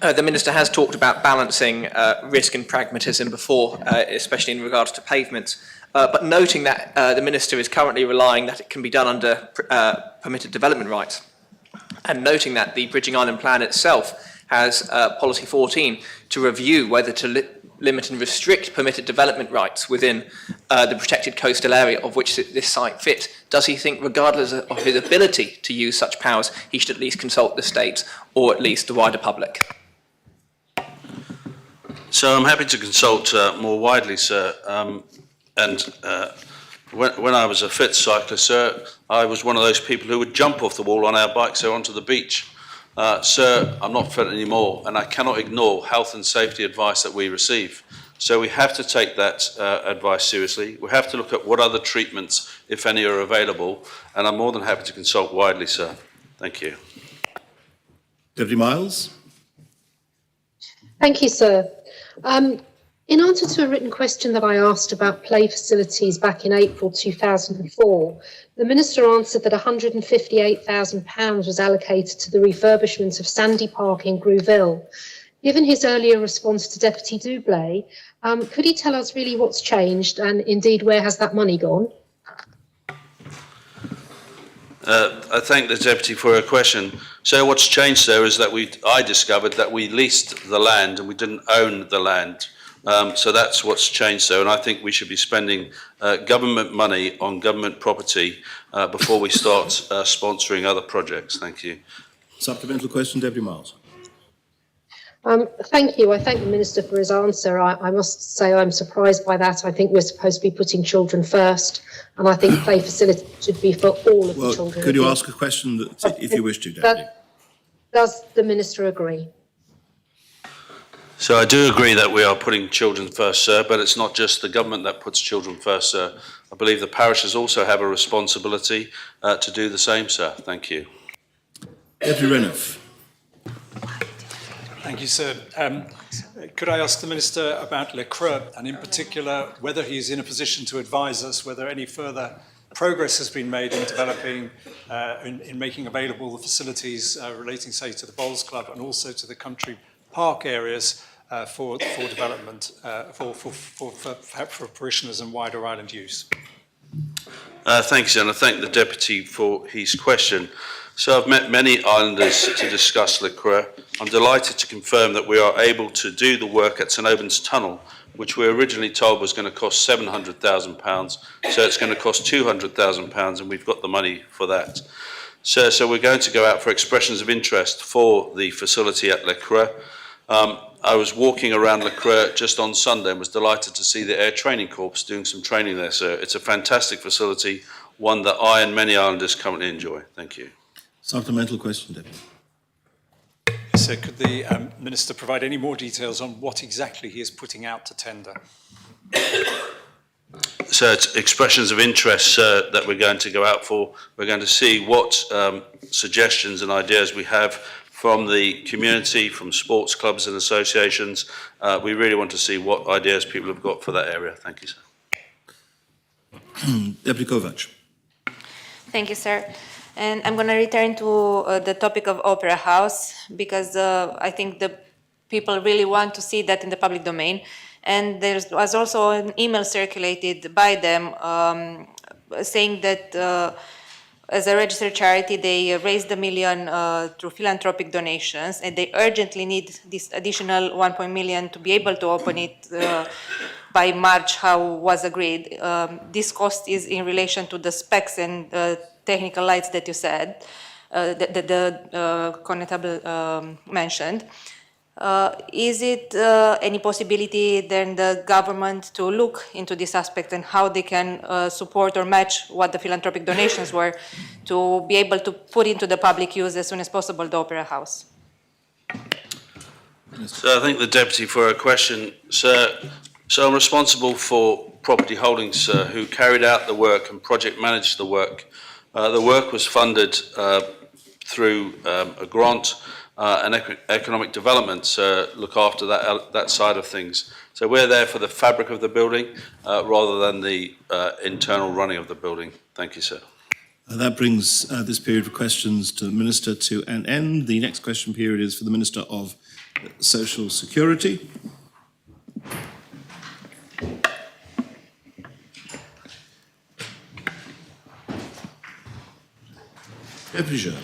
The Minister has talked about balancing risk and pragmatism before, especially in regards to pavements. But noting that the Minister is currently relying that it can be done under permitted development rights, and noting that the Bridging Island Plan itself has Policy 14 to review whether to limit and restrict permitted development rights within the protected coastal area of which this site fits. Does he think, regardless of his ability to use such powers, he should at least consult the states or at least the wider public? So I'm happy to consult more widely, sir. When I was a fit cyclist, sir, I was one of those people who would jump off the wall on our bikes or onto the beach. Sir, I'm not fit anymore, and I cannot ignore health and safety advice that we receive. So we have to take that advice seriously. We have to look at what other treatments, if any, are available, and I'm more than happy to consult widely, sir. Thank you. Deputy Miles. Thank you, sir. In answer to a written question that I asked about play facilities back in April 2004, the Minister answered that £158,000 was allocated to the refurbishment of Sandy Park in Grouville. Given his earlier response to Deputy Doublé, could he tell us really what's changed and indeed where has that money gone? I thank the Deputy for her question. So what's changed there is that I discovered that we leased the land and we didn't own the land. So that's what's changed there, and I think we should be spending government money on government property before we start sponsoring other projects. Thank you. Supplemental question, Deputy Miles. Thank you. I thank the Minister for his answer. I must say I'm surprised by that. I think we're supposed to be putting children first, and I think play facilities should be for all of the children. Could you ask a question that, if you wish to, Deputy? Does the Minister agree? So I do agree that we are putting children first, sir, but it's not just the government that puts children first, sir. I believe the parishes also have a responsibility to do the same, sir. Thank you. Deputy Renouf. Thank you, sir. Could I ask the Minister about Le Creux, and in particular whether he is in a position to advise us whether any further progress has been made in developing, in making available the facilities relating, say, to the Bowls Club and also to the country park areas for development, for parishioners and wider island use? Thank you, sir, and I thank the Deputy for his question. So I've met many islanders to discuss Le Creux. I'm delighted to confirm that we are able to do the work at St Albans Tunnel, which we were originally told was going to cost £700,000. So it's going to cost £200,000, and we've got the money for that. So we're going to go out for expressions of interest for the facility at Le Creux. I was walking around Le Creux just on Sunday and was delighted to see the Air Training Corps doing some training there. So it's a fantastic facility, one that I and many islanders currently enjoy. Thank you. Supplemental question, Deputy. So could the Minister provide any more details on what exactly he is putting out to tender? So it's expressions of interest that we're going to go out for. We're going to see what suggestions and ideas we have from the community, from sports clubs and associations. We really want to see what ideas people have got for that area. Thank you, sir. Deputy Kovac. Thank you, sir. And I'm going to return to the topic of Opera House, because I think the people really want to see that in the public domain. And there was also an email circulated by them saying that as a registered charity, they raised $1 million through philanthropic donations, and they urgently need this additional $1 million to be able to open it by March, how was agreed. This cost is in relation to the specs and technical lights that you said, that the Connétable mentioned. Is it any possibility then the government to look into this aspect and how they can support or match what the philanthropic donations were to be able to put into the public use as soon as possible the Opera House? So I thank the Deputy for a question, sir. So I'm responsible for Property Holdings, who carried out the work and project managed the work. The work was funded through a grant and economic development look after that side of things. So we're there for the fabric of the building rather than the internal running of the building. Thank you, sir. That brings this period of questions to the Minister to an end. The next question period is for the Minister of Social Security. Deputy Jehan.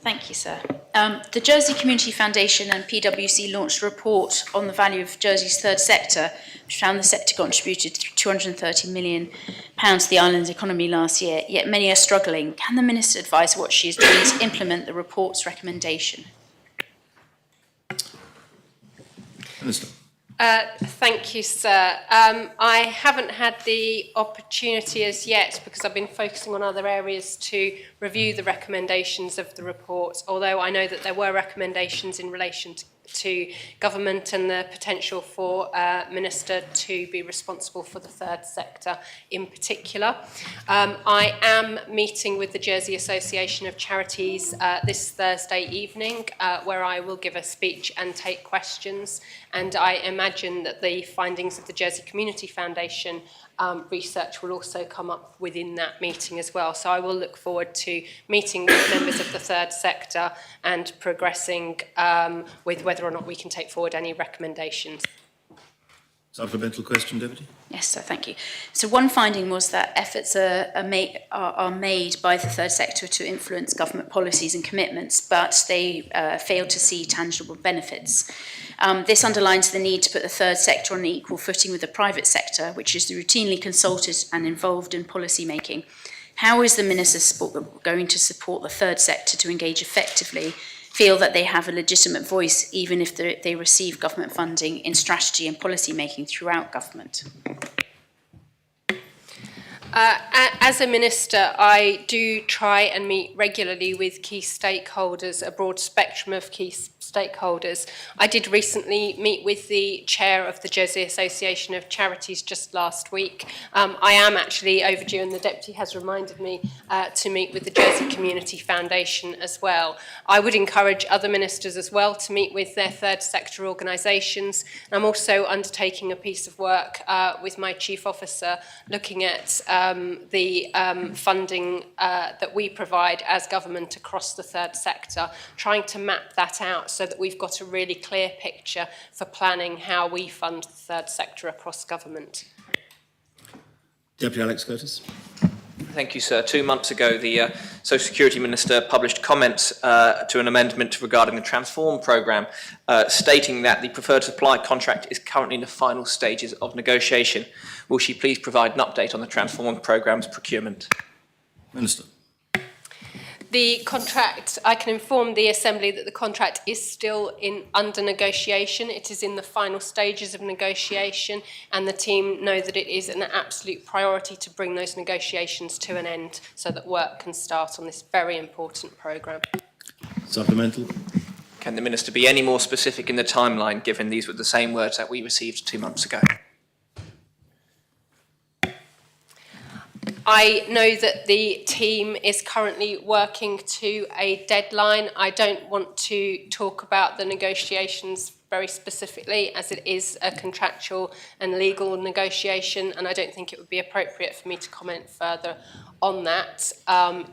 Thank you, sir. The Jersey Community Foundation and PwC launched a report on the value of Jersey's third sector, which found the sector contributed £230 million to the island's economy last year, yet many are struggling. Can the Minister advise what she is doing to implement the report's recommendation? Minister. Thank you, sir. I haven't had the opportunity as yet, because I've been focusing on other areas, to review the recommendations of the report, although I know that there were recommendations in relation to government and the potential for Minister to be responsible for the third sector in particular. I am meeting with the Jersey Association of Charities this Thursday evening, where I will give a speech and take questions, and I imagine that the findings of the Jersey Community Foundation research will also come up within that meeting as well. So I will look forward to meeting with members of the third sector and progressing with whether or not we can take forward any recommendations. Supplemental question, Deputy. Yes, sir, thank you. So one finding was that efforts are made by the third sector to influence government policies and commitments, but they fail to see tangible benefits. This underlines the need to put the third sector on an equal footing with the private sector, which is routinely consulted and involved in policy making. How is the Minister going to support the third sector to engage effectively, feel that they have a legitimate voice, even if they receive government funding in strategy and policy making throughout government? As a Minister, I do try and meet regularly with key stakeholders, a broad spectrum of key stakeholders. I did recently meet with the chair of the Jersey Association of Charities just last week. I am actually overdue, and the Deputy has reminded me to meet with the Jersey Community Foundation as well. I would encourage other ministers as well to meet with their third sector organisations. I'm also undertaking a piece of work with my chief officer looking at the funding that we provide as government across the third sector, trying to map that out so that we've got a really clear picture for planning how we fund the third sector across government. Deputy Alex Curtis. Thank you, sir. 2 months ago, the Social Security Minister published comments to an amendment regarding the Transform programme, stating that the preferred supply contract is currently in the final stages of negotiation. Will she please provide an update on the Transform programme's procurement? Minister. The contract, I can inform the Assembly that the contract is still under negotiation. It is in the final stages of negotiation, and the team know that it is an absolute priority to bring those negotiations to an end so that work can start on this very important programme. Supplemental. Can the Minister be any more specific in the timeline, given these were the same words that we received 2 months ago? I know that the team is currently working to a deadline. I don't want to talk about the negotiations very specifically, as it is a contractual and legal negotiation, and I don't think it would be appropriate for me to comment further on that.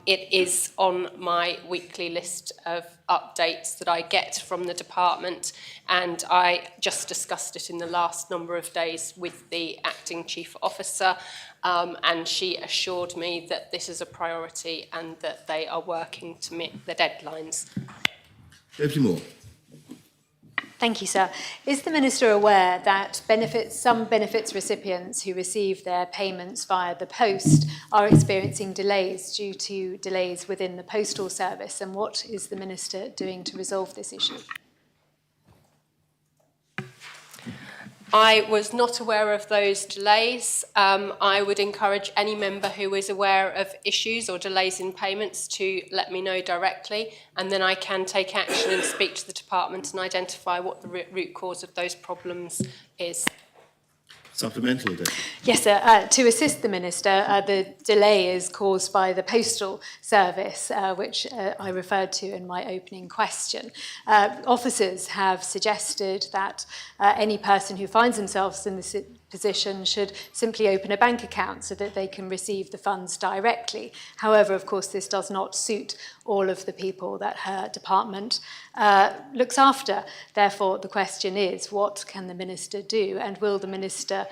It is on my weekly list of updates that I get from the department, and I just discussed it in the last number of days with the acting chief officer, and she assured me that this is a priority and that they are working to meet the deadlines. Deputy Moore. Thank you, sir. Is the Minister aware that some benefits recipients who receive their payments via the post are experiencing delays due to delays within the postal service, and what is the Minister doing to resolve this issue? I was not aware of those delays. I would encourage any member who is aware of issues or delays in payments to let me know directly, and then I can take action and speak to the department and identify what the root cause of those problems is. Supplemental. Yes, sir. To assist the Minister, the delay is caused by the postal service, which I referred to in my opening question. Officers have suggested that any person who finds themselves in this position should simply open a bank account so that they can receive the funds directly. However, of course, this does not suit all of the people that her department looks after. Therefore, the question is, what can the Minister do, and will the Minister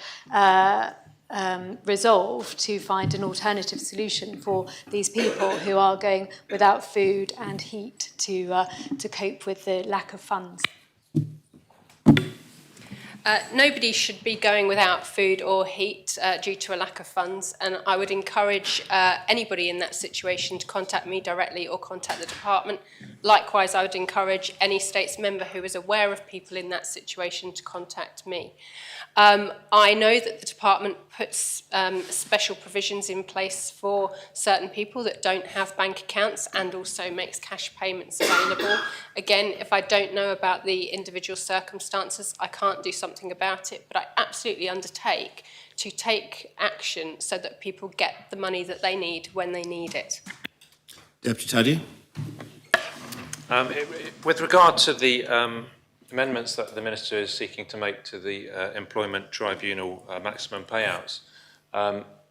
resolve to find an alternative solution for these people who are going without food and heat to cope with the lack of funds? Nobody should be going without food or heat due to a lack of funds, and I would encourage anybody in that situation to contact me directly or contact the department. Likewise, I would encourage any States member who is aware of people in that situation to contact me. I know that the department puts special provisions in place for certain people that don't have bank accounts, and also makes cash payments available. Again, if I don't know about the individual circumstances, I can't do something about it, but I absolutely undertake to take action so that people get the money that they need when they need it. Deputy Taddy. With regard to the amendments that the Minister is seeking to make to the Employment Tribunal maximum payouts,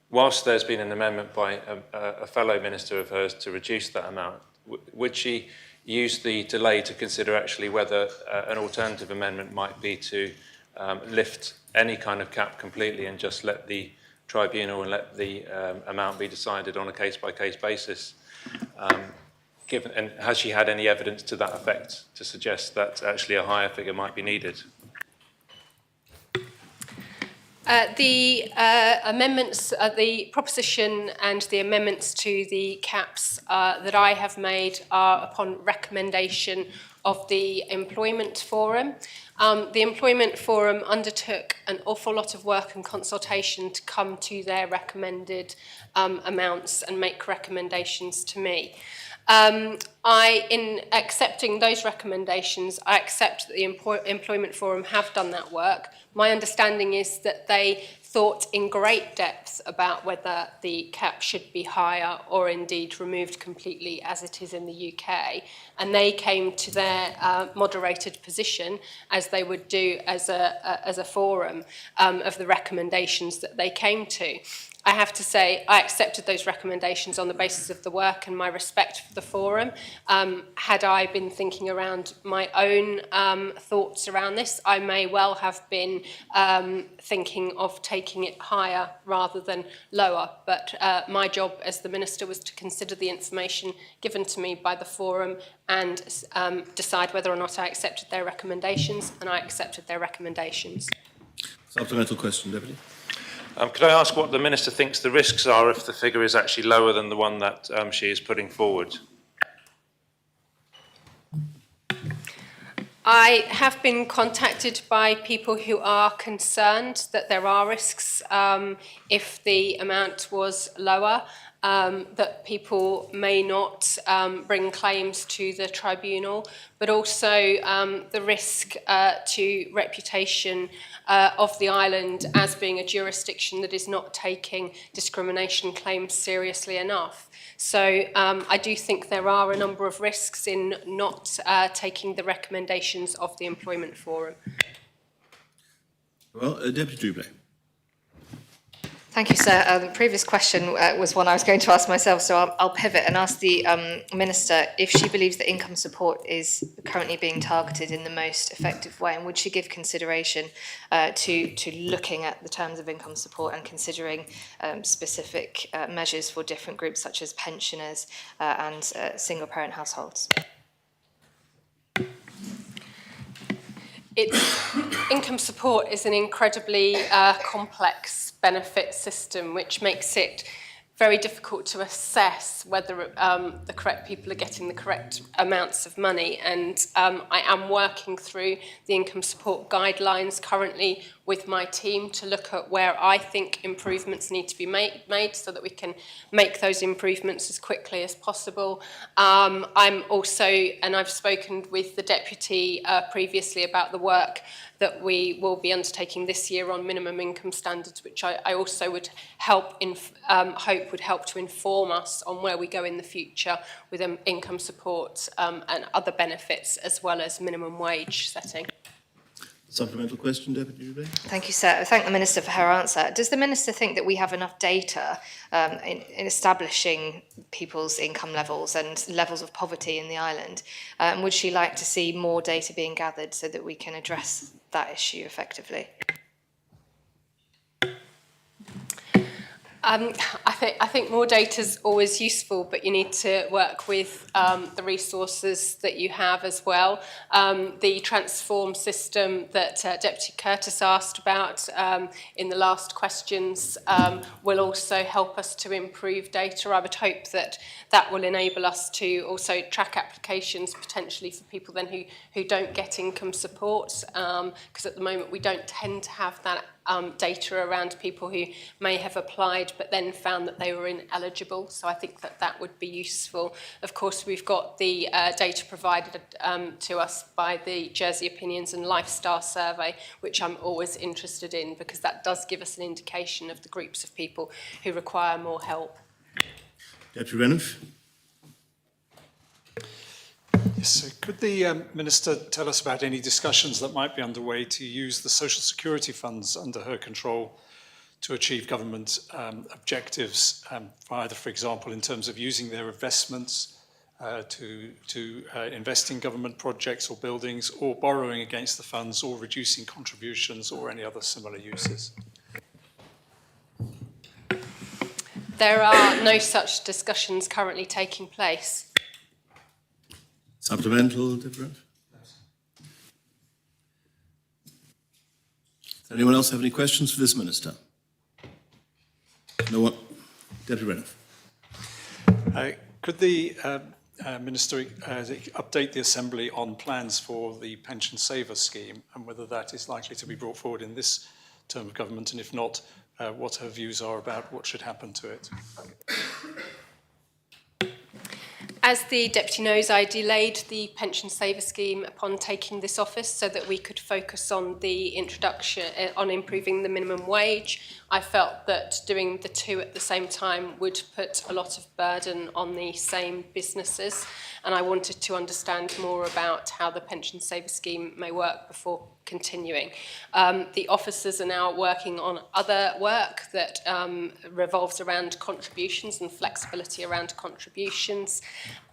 whilst there's been an amendment by a fellow Minister of hers to reduce that amount, would she use the delay to consider actually whether an alternative amendment might be to lift any kind of cap completely and just let the tribunal and let the amount be decided on a case-by-case basis? And has she had any evidence to that effect to suggest that actually a higher figure might be needed? The amendments, the proposition and the amendments to the caps that I have made are upon recommendation of the Employment Forum. The Employment Forum undertook an awful lot of work and consultation to come to their recommended amounts and make recommendations to me. In accepting those recommendations, I accept that the Employment Forum have done that work. My understanding is that they thought in great depth about whether the cap should be higher or indeed removed completely as it is in the UK, and they came to their moderated position, as they would do as a forum, of the recommendations that they came to. I have to say I accepted those recommendations on the basis of the work and my respect for the forum. Had I been thinking around my own thoughts around this, I may well have been thinking of taking it higher rather than lower. But my job as the Minister was to consider the information given to me by the forum and decide whether or not I accepted their recommendations, and I accepted their recommendations. Supplemental question, Deputy. Could I ask what the Minister thinks the risks are if the figure is actually lower than the one that she is putting forward? I have been contacted by people who are concerned that there are risks if the amount was lower, that people may not bring claims to the tribunal, but also the risk to reputation of the island as being a jurisdiction that is not taking discrimination claims seriously enough. So I do think there are a number of risks in not taking the recommendations of the Employment Forum. Well, Deputy Dubé. Thank you, sir. The previous question was one I was going to ask myself, so I'll pivot and ask the Minister if she believes that income support is currently being targeted in the most effective way, and would she give consideration to looking at the terms of income support and considering specific measures for different groups such as pensioners and single-parent households? Income support is an incredibly complex benefit system, which makes it very difficult to assess whether the correct people are getting the correct amounts of money. And I am working through the income support guidelines currently with my team to look at where I think improvements need to be made so that we can make those improvements as quickly as possible. I'm also, and I've spoken with the Deputy previously about the work that we will be undertaking this year on minimum income standards, which I also would hope would help to inform us on where we go in the future with income support and other benefits, as well as minimum wage setting. Supplemental question, Deputy Dubé. Thank you, sir. I thank the Minister for her answer. Does the Minister think that we have enough data in establishing people's income levels and levels of poverty in the island? And would she like to see more data being gathered so that we can address that issue effectively? I think more data is always useful, but you need to work with the resources that you have as well. The transform system that Deputy Curtis asked about in the last questions will also help us to improve data. I would hope that that will enable us to also track applications potentially for people then who don't get income support, because at the moment we don't tend to have that data around people who may have applied but then found that they were ineligible. So I think that that would be useful. Of course, we've got the data provided to us by the Jersey Opinions and Lifestyle Survey, which I'm always interested in because that does give us an indication of the groups of people who require more help. Deputy Renouf. Yes, so could the Minister tell us about any discussions that might be underway to use the social security funds under her control to achieve government objectives, either, for example, in terms of using their investments to invest in government projects or buildings, or borrowing against the funds, or reducing contributions, or any other similar uses? There are no such discussions currently taking place. Supplemental, Deputy Renouf? Does anyone else have any questions for this Minister? No one? Deputy Renouf. Could the Minister update the Assembly on plans for the pension saver scheme and whether that is likely to be brought forward in this term of government, and if not, what her views are about what should happen to it? As the Deputy knows, I delayed the pension saver scheme upon taking this office so that we could focus on the introduction, on improving the minimum wage. I felt that doing the two at the same time would put a lot of burden on the same businesses, and I wanted to understand more about how the pension saver scheme may work before continuing. The officers are now working on other work that revolves around contributions and flexibility around contributions.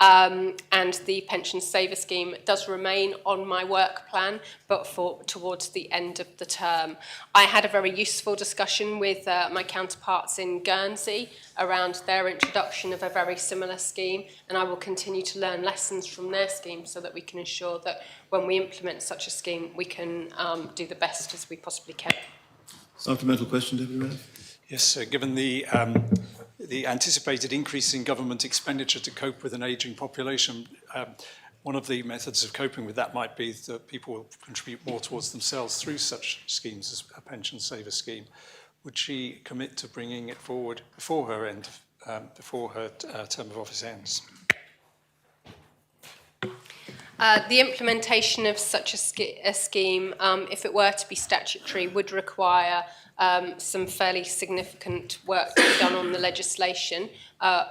And the pension saver scheme does remain on my work plan, but towards the end of the term. I had a very useful discussion with my counterparts in Guernsey around their introduction of a very similar scheme, and I will continue to learn lessons from their scheme so that we can ensure that when we implement such a scheme, we can do the best as we possibly can. Supplemental question, Deputy Mayor. Yes, given the anticipated increase in government expenditure to cope with an ageing population, one of the methods of coping with that might be that people will contribute more towards themselves through such schemes as a pension saver scheme. Would she commit to bringing it forward before her term of office ends? The implementation of such a scheme, if it were to be statutory, would require some fairly significant work to be done on the legislation,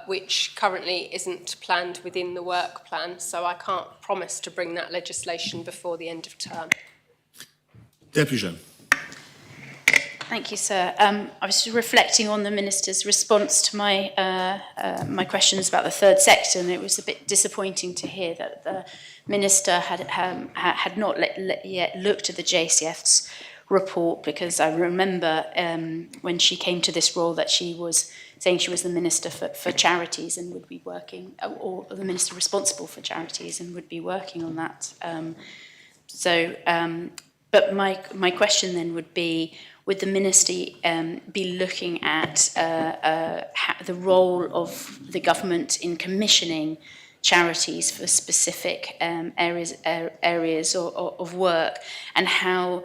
which currently isn't planned within the work plan, so I can't promise to bring that legislation before the end of term. Deputy Jehan. Thank you, sir. I was just reflecting on the Minister's response to my my questions about the third sector, and it was a bit disappointing to hear that the Minister had not yet looked at the JCF's report, because I remember when she came to this role that she was saying she was the Minister for Charities and would be working, or the Minister responsible for charities and would be working on that. But my question then would be, would the Minister be looking at the role of the government in commissioning charities for specific areas of work, and how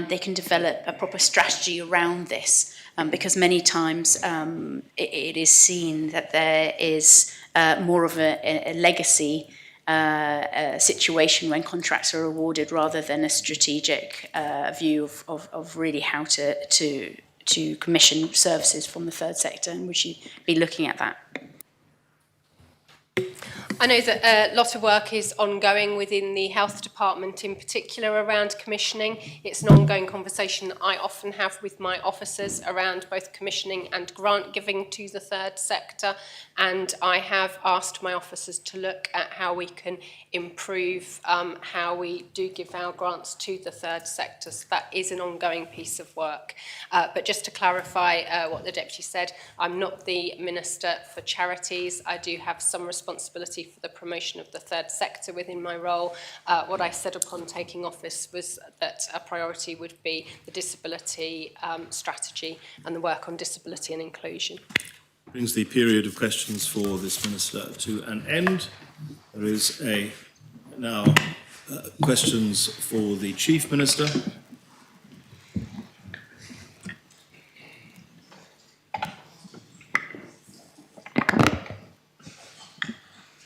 they can develop a proper strategy around this? Because many times it is seen that there is more of a legacy situation when contracts are awarded, rather than a strategic view of really how to commission services from the third sector, and would you be looking at that? I know that a lot of work is ongoing within the Health Department, in particular around commissioning. It's an ongoing conversation that I often have with my officers around both commissioning and grant giving to the third sector, and I have asked my officers to look at how we can improve how we do give our grants to the third sector. So that is an ongoing piece of work. But just to clarify what the Deputy said, I'm not the Minister for Charities. I do have some responsibility for the promotion of the third sector within my role. What I said upon taking office was that a priority would be the disability strategy and the work on disability and inclusion. Brings the period of questions for this Minister to an end. There is now questions for the Chief Minister.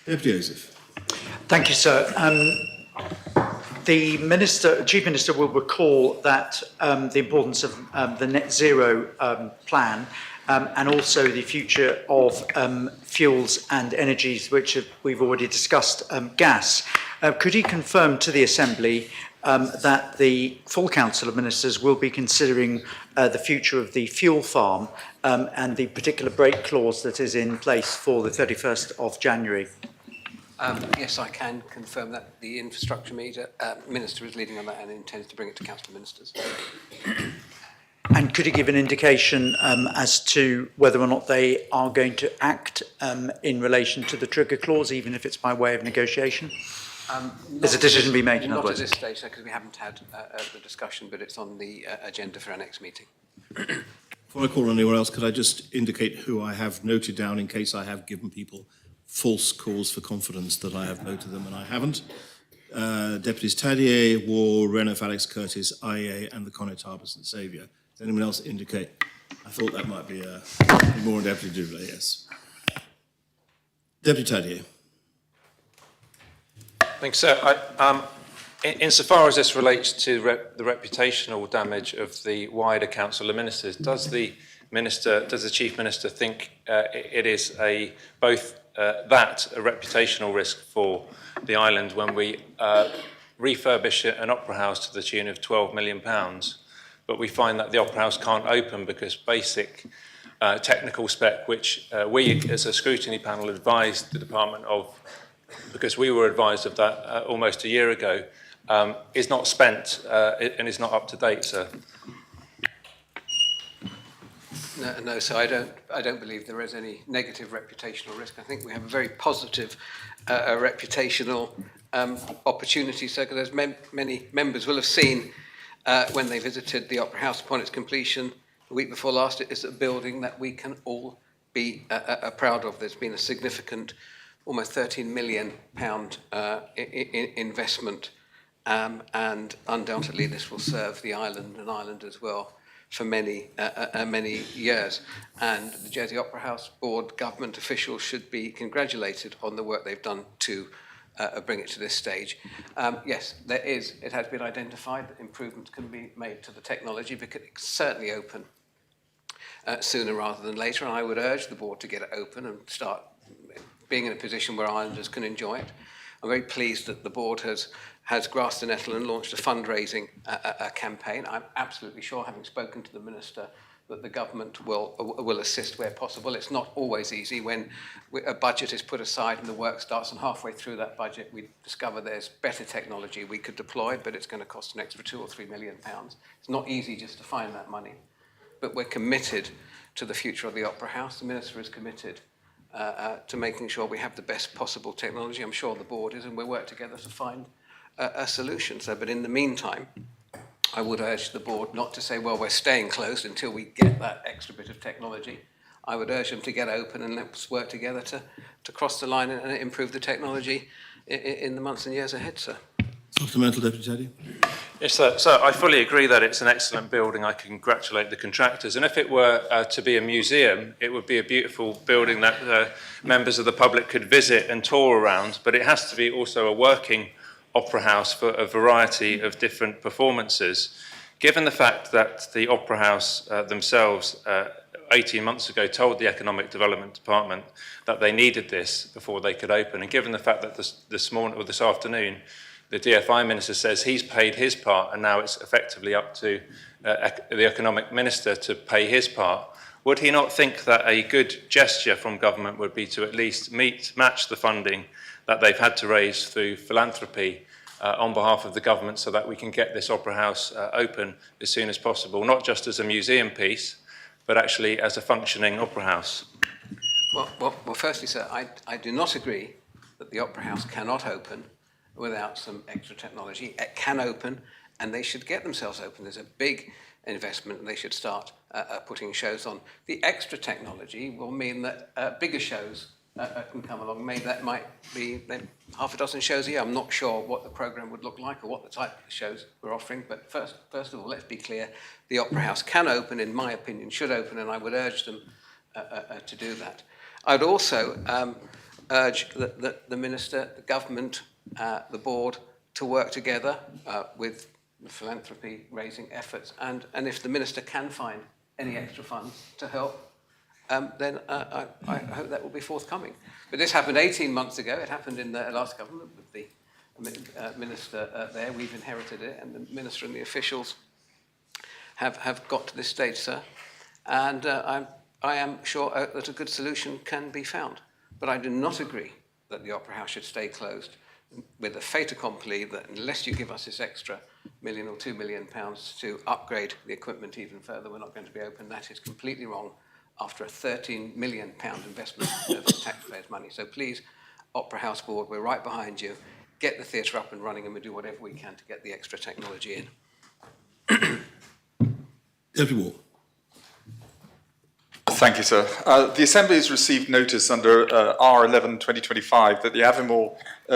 Deputy Joseph. Thank you, sir. The Chief Minister will recall that the importance of the net zero plan and also the future of fuels and energies, which we've already discussed, gas. Could he confirm to the Assembly that the full Council of Ministers will be considering the future of the fuel farm and the particular break clause that is in place for the 31st of January? Yes, I can confirm that the infrastructure minister is leading on that and intends to bring it to Council of Ministers. And could you give an indication as to whether or not they are going to act in relation to the trigger clause, even if it's by way of negotiation? There's a decision to be made, in other words. Not at this stage, because we haven't had the discussion, but it's on the agenda for our next meeting. Before I call on anyone else, could I just indicate who I have noted down in case I have given people false cause for confidence that I have noted them and I haven't? Deputies Tadier, War, Renouf, Alex Curtis, IEA, and the Connétable St Saviour. Does anyone else indicate? I thought that might be more Deputy Duvlay, yes. Deputy Tadier. Thanks, sir. Insofar as this relates to the reputational damage of the wider Council of Ministers, does the Chief Minister think it is both a reputational risk for the island when we refurbish an opera house to the tune of £12 million, but we find that the opera house can't open because basic technical spec, which we as a scrutiny panel advised the department of, because we were advised of that almost a year ago, is not spent and is not up to date, sir. No, so I don't believe there is any negative reputational risk. I think we have a very positive reputational opportunity, sir, because many members will have seen when they visited the Opera House upon its completion the week before last. It is a building that we can all be proud of. There's been a significant, almost £13 million investment, and undoubtedly this will serve the island and Ireland as well for many years. And the Jersey Opera House Board government officials should be congratulated on the work they've done to bring it to this stage. Yes, it has been identified that improvements can be made to the technology, but it can certainly open sooner rather than later. And I would urge the board to get it open and start being in a position where islanders can enjoy it. I'm very pleased that the board has grasped the nettle and launched a fundraising campaign. I'm absolutely sure, having spoken to the Minister, that the government will assist where possible. It's not always easy when a budget is put aside and the work starts, and halfway through that budget we discover there's better technology we could deploy, but it's going to cost an extra £2 or £3 million. It's not easy just to find that money, but we're committed to the future of the Opera House. The Minister is committed to making sure we have the best possible technology. I'm sure the board is, and we'll work together to find a solution. So, but in the meantime, I would urge the board not to say, well, we're staying closed until we get that extra bit of technology. I would urge them to get open and let's work together to cross the line and improve the technology in the months and years ahead, sir. Supplemental, Deputy Teddy. Yes, sir. So I fully agree that it's an excellent building. I congratulate the contractors. And if it were to be a museum, it would be a beautiful building that members of the public could visit and tour around. But it has to be also a working opera house for a variety of different performances. Given the fact that the Opera House themselves 18 months ago told the Economic Development Department that they needed this before they could open, and given the fact that this morning or this afternoon the DFI Minister says he's paid his part and now it's effectively up to the Economic Minister to pay his part, would he not think that a good gesture from government would be to at least match the funding that they've had to raise through philanthropy on behalf of the government, so that we can get this Opera House open as soon as possible, not just as a museum piece, but actually as a functioning Opera House? Well, firstly, sir, I do not agree that the Opera House cannot open without some extra technology. It can open, and they should get themselves open. There's a big investment, and they should start putting shows on. The extra technology will mean that bigger shows can come along. Maybe that might be half a dozen shows a year. I'm not sure what the programme would look like or what the type of shows we're offering, but first of all, let's be clear. The Opera House can open, in my opinion, should open, and I would urge them to do that. I'd also urge the Minister, the government, the board to work together with the philanthropy raising efforts, and if the Minister can find any extra funds to help, then I hope that will be forthcoming. But this happened 18 months ago. It happened in the last government with the Minister there. We've inherited it, and the Minister and the officials have got to this stage, sir. And I am sure that a good solution can be found. But I do not agree that the Opera House should stay closed with a fait accompli that unless you give us this extra £1 million or £2 million to upgrade the equipment even further, we're not going to be open. That is completely wrong after a £13 million investment of taxpayers' money. So please, Opera House Board, we're right behind you. Get the theatre up and running, and we'll do whatever we can to get the extra technology in. Deputy Ward. Thank you, sir. The Assembly has received notice under R11/2025 that the Aviemore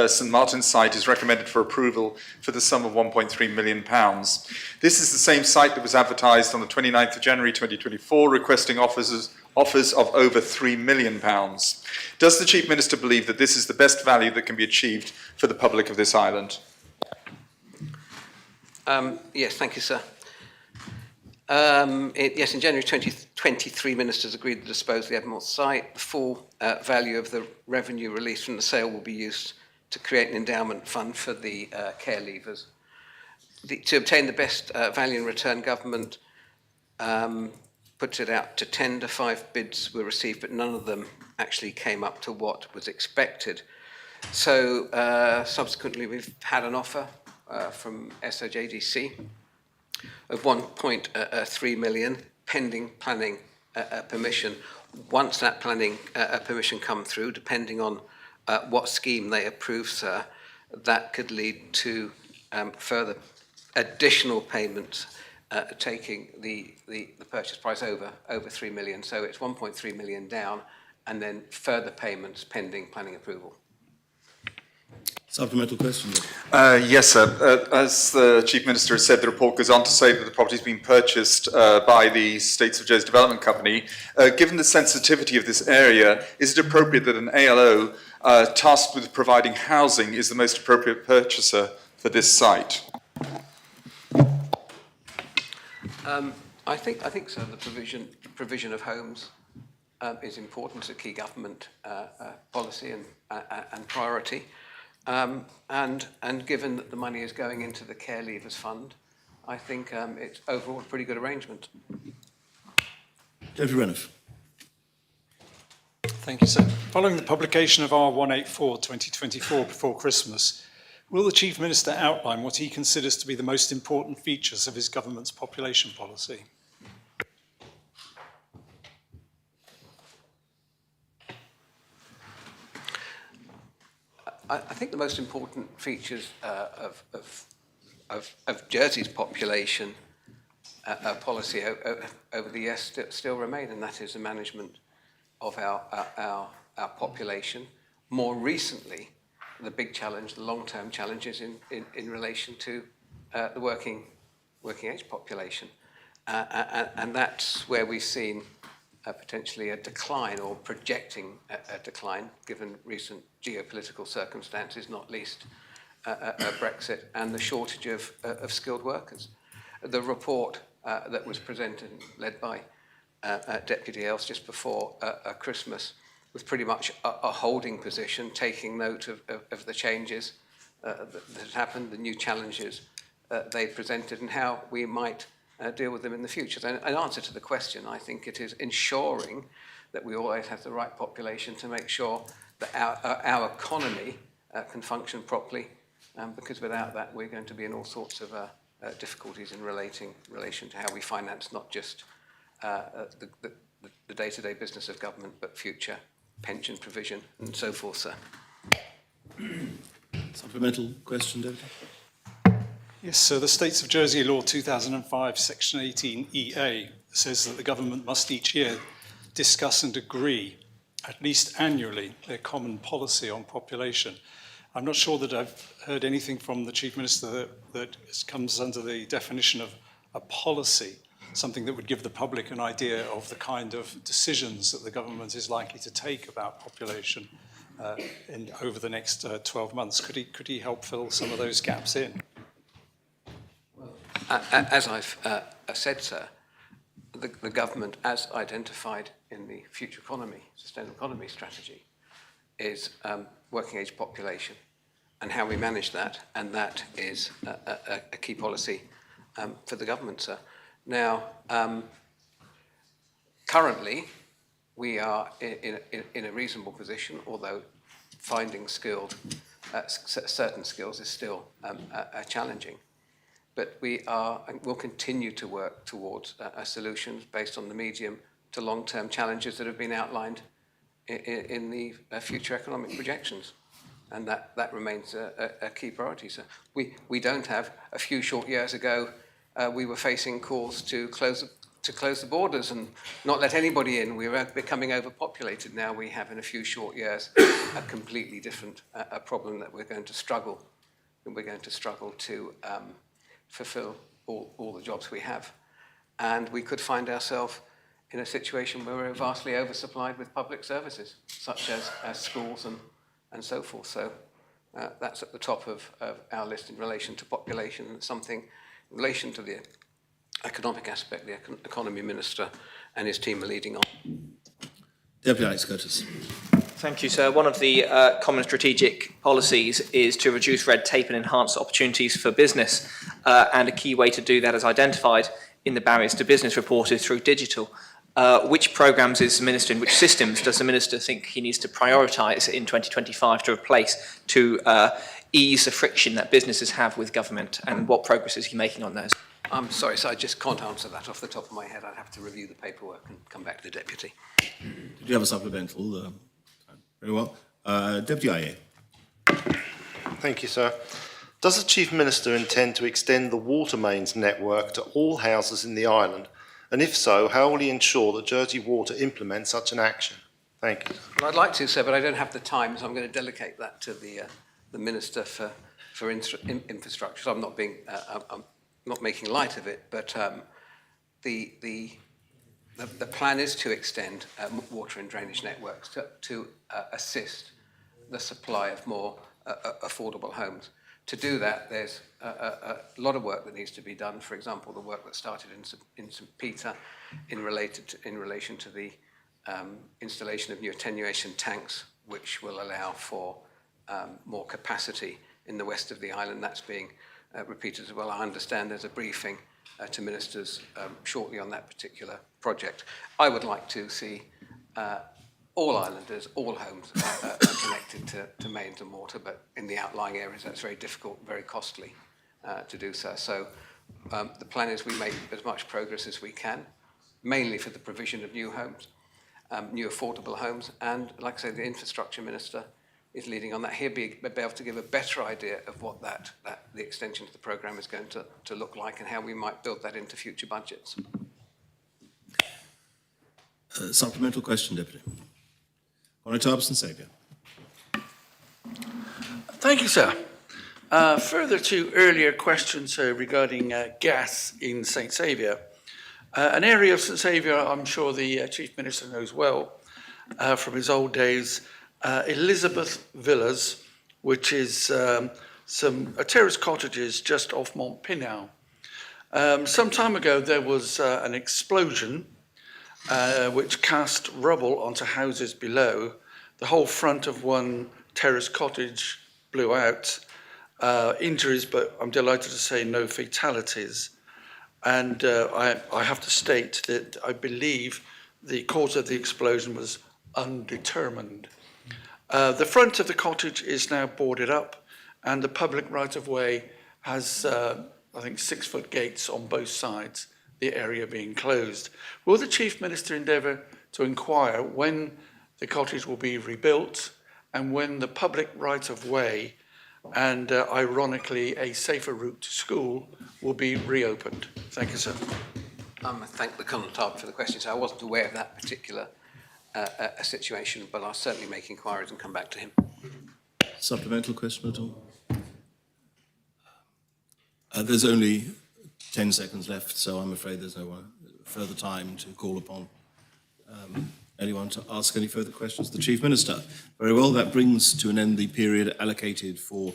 St Martin's site is recommended for approval for the sum of £1.3 million. This is the same site that was advertised on the 29th of January 2024, requesting offers of over £3 million. Does the Chief Minister believe that this is the best value that can be achieved for the public of this island? Yes, thank you, sir. Yes, in January 2023, ministers agreed to dispose of the Aviemore site. The full value of the revenue released from the sale will be used to create an endowment fund for the care leavers. To obtain the best value and return, government puts it out to tender. 5 bids were received, but none of them actually came up to what was expected. So subsequently, we've had an offer from SOJDC of 1.3 million pending planning permission. Once that planning permission come through, depending on what scheme they approve, sir, that could lead to further additional payments, taking the purchase price over 3 million. So it's 1.3 million down, and then further payments pending planning approval. Supplemental question. Yes, sir. As the Chief Minister has said, the report goes on to say that the property has been purchased by the States of Jersey Development Company. Given the sensitivity of this area, is it appropriate that an ALO tasked with providing housing is the most appropriate purchaser for this site? I think so. The provision of homes is important. It's a key government policy and priority. And given that the money is going into the Care Leavers Fund, I think it's overall a pretty good arrangement. Deputy Reniff. Thank you, sir. Following the publication of R184 2024 before Christmas, will the Chief Minister outline what he considers to be the most important features of his government's population policy? I think the most important features of Jersey's population policy over the years still remain, and that is the management of our population. More recently, the big challenge, the long-term challenges in relation to the working age population, and that's where we've seen potentially a decline, or projecting a decline, given recent geopolitical circumstances, not least Brexit and the shortage of skilled workers. The report that was presented, led by Deputy Else just before Christmas, was pretty much a holding position, taking note of the changes that had happened, the new challenges they presented, and how we might deal with them in the future. So in answer to the question, I think it is ensuring that we always have the right population to make sure that our economy can function properly, because without that we're going to be in all sorts of difficulties in relation to how we finance not just the day-to-day business of government, but future pension provision and so forth, sir. Supplemental question, David? Yes, so the States of Jersey Law 2005, Section 18EA, says that the government must each year discuss and agree, at least annually, their common policy on population. I'm not sure that I've heard anything from the Chief Minister that comes under the definition of a policy, something that would give the public an idea of the kind of decisions that the government is likely to take about population over the next 12 months. Could he help fill some of those gaps in? As I've said, sir, the government, as identified in the Future Economy, Sustainable Economy Strategy, is working age population and how we manage that, and that is a key policy for the government, sir. Now, currently, we are in a reasonable position, although finding certain skills is still challenging. But we are and will continue to work towards solutions based on the medium to long-term challenges that have been outlined in the future economic projections. And that remains a key priority. So we don't have, a few short years ago, we were facing calls to close the borders and not let anybody in. We were becoming overpopulated. Now we have, in a few short years, a completely different problem that we're going to struggle. And we're going to struggle to fulfill all the jobs we have. And we could find ourselves in a situation where we're vastly oversupplied with public services, such as schools and so forth. So that's at the top of our list in relation to population, and something in relation to the economic aspect the Economy Minister and his team are leading on. Deputy Alex Curtis. Thank you, sir. One of the common strategic policies is to reduce red tape and enhance opportunities for business. And a key way to do that, as identified in the barriers to business report, is through digital. Which programmes is the Minister in which systems does the Minister think he needs to prioritise in 2025 to replace to ease the friction that businesses have with government, and what progress is he making on those? I'm sorry, so I just can't answer that off the top of my head. I'd have to review the paperwork and come back to the Deputy. Did you have a supplemental? Very well. Deputy IA. Thank you, sir. Does the Chief Minister intend to extend the water mains network to all houses in the island? And if so, how will he ensure that Jersey Water implements such an action? Thank you. Well, I'd like to, sir, but I don't have the time, so I'm going to delegate that to the Minister for Infrastructure. So I'm not being, I'm not making light of it, but the plan is to extend water and drainage networks to assist the supply of more affordable homes. To do that, there's a lot of work that needs to be done. For example, the work that started in St. Peter in relation to the installation of new attenuation tanks, which will allow for more capacity in the west of the island. That's being repeated as well. I understand there's a briefing to ministers shortly on that particular project. I would like to see all islanders, all homes are connected to mains and water, but in the outlying areas that's very difficult, very costly to do so. So the plan is we make as much progress as we can, mainly for the provision of new homes, new affordable homes, and like I say, the Infrastructure Minister is leading on that. He'll be able to give a better idea of what the extension to the programme is going to look like and how we might build that into future budgets. Supplemental question, Deputy. Connétable and Saviour. Thank you, sir. Further to earlier questions regarding gas in St Saviour, an area of St Saviour I'm sure the Chief Minister knows well from his old days, Elizabeth Villas, which is some terrace cottages just off Montpinal. Some time ago there was an explosion which cast rubble onto houses below. The whole front of one terrace cottage blew out. Injuries, but I'm delighted to say no fatalities. And I have to state that I believe the cause of the explosion was undetermined. The front of the cottage is now boarded up, and the public right-of-way has, I think, 6-foot gates on both sides, the area being closed. Will the Chief Minister endeavour to inquire when the cottage will be rebuilt and when the public right-of-way and, ironically, a safer route to school will be reopened? Thank you, sir. I thank the Connétable for the question. So I wasn't aware of that particular situation, but I'll certainly make inquiries and come back to him. Supplemental question at all? There's only 10 seconds left, so I'm afraid there's no further time to call upon anyone to ask any further questions. The Chief Minister. Very well, that brings to an end the period allocated for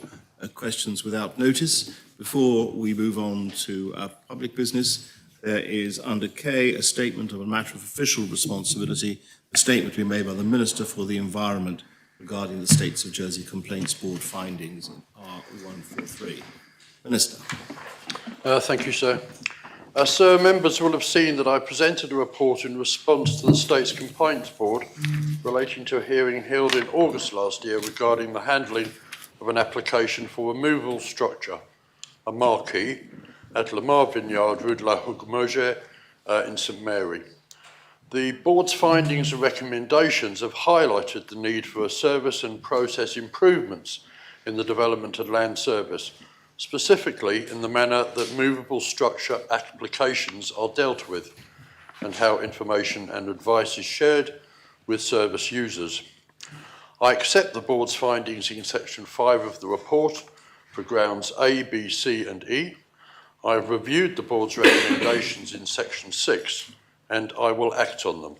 questions without notice. Before we move on to public business, there is under K a statement of a matter of official responsibility, a statement to be made by the Minister for the Environment regarding the States of Jersey Complaints Board findings in R143. Minister. Thank you, sir. Sir, members will have seen that I presented a report in response to the States Complaints Board relating to a hearing held in August last year regarding the handling of an application for a movable structure, a marquee, at Lamar Vineyard, Rue de la Hougue-Mauger in St Mary. The board's findings and recommendations have highlighted the need for a service and process improvements in the development of land service, specifically in the manner that movable structure applications are dealt with and how information and advice is shared with service users. I accept the board's findings in section 5 of the report for grounds A, B, C and E. I have reviewed the board's recommendations in section 6 and I will act on them.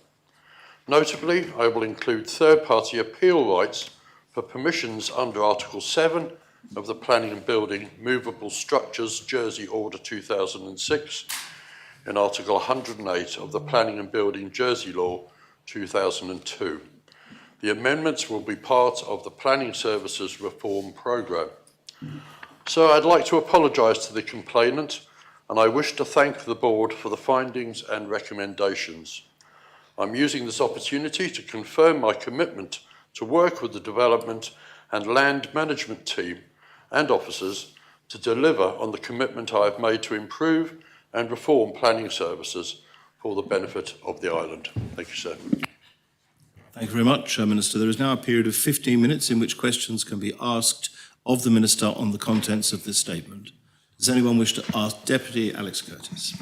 Notably, I will include third-party appeal rights for permissions under Article 7 of the Planning and Building Movable Structures Jersey Order 2006 and Article 108 of the Planning and Building Jersey Law 2002. The amendments will be part of the Planning Services Reform Programme. So I'd like to apologise to the complainant, and I wish to thank the board for the findings and recommendations. I'm using this opportunity to confirm my commitment to work with the development and land management team and officers to deliver on the commitment I have made to improve and reform planning services for the benefit of the island. Thank you, sir. Thank you very much, Minister. There is now a period of 15 minutes in which questions can be asked of the Minister on the contents of this statement. Does anyone wish to ask Deputy Alex Curtis?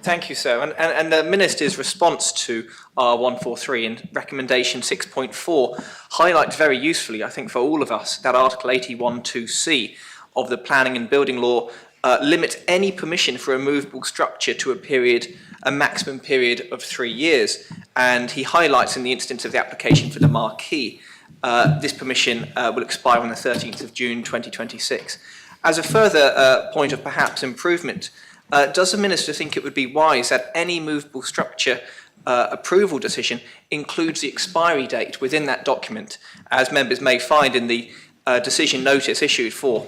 Thank you, sir. And the Minister's response to R143 in recommendation 6.4 highlights very usefully, I think, for all of us, that Article 81(2)(c) of the Planning and Building Law limits any permission for a movable structure to a maximum period of 3 years. And he highlights in the instance of the application for the marquee, this permission will expire on the 13th of June 2026. As a further point of perhaps improvement, does the Minister think it would be wise that any movable structure approval decision includes the expiry date within that document, as members may find in the decision notice issued for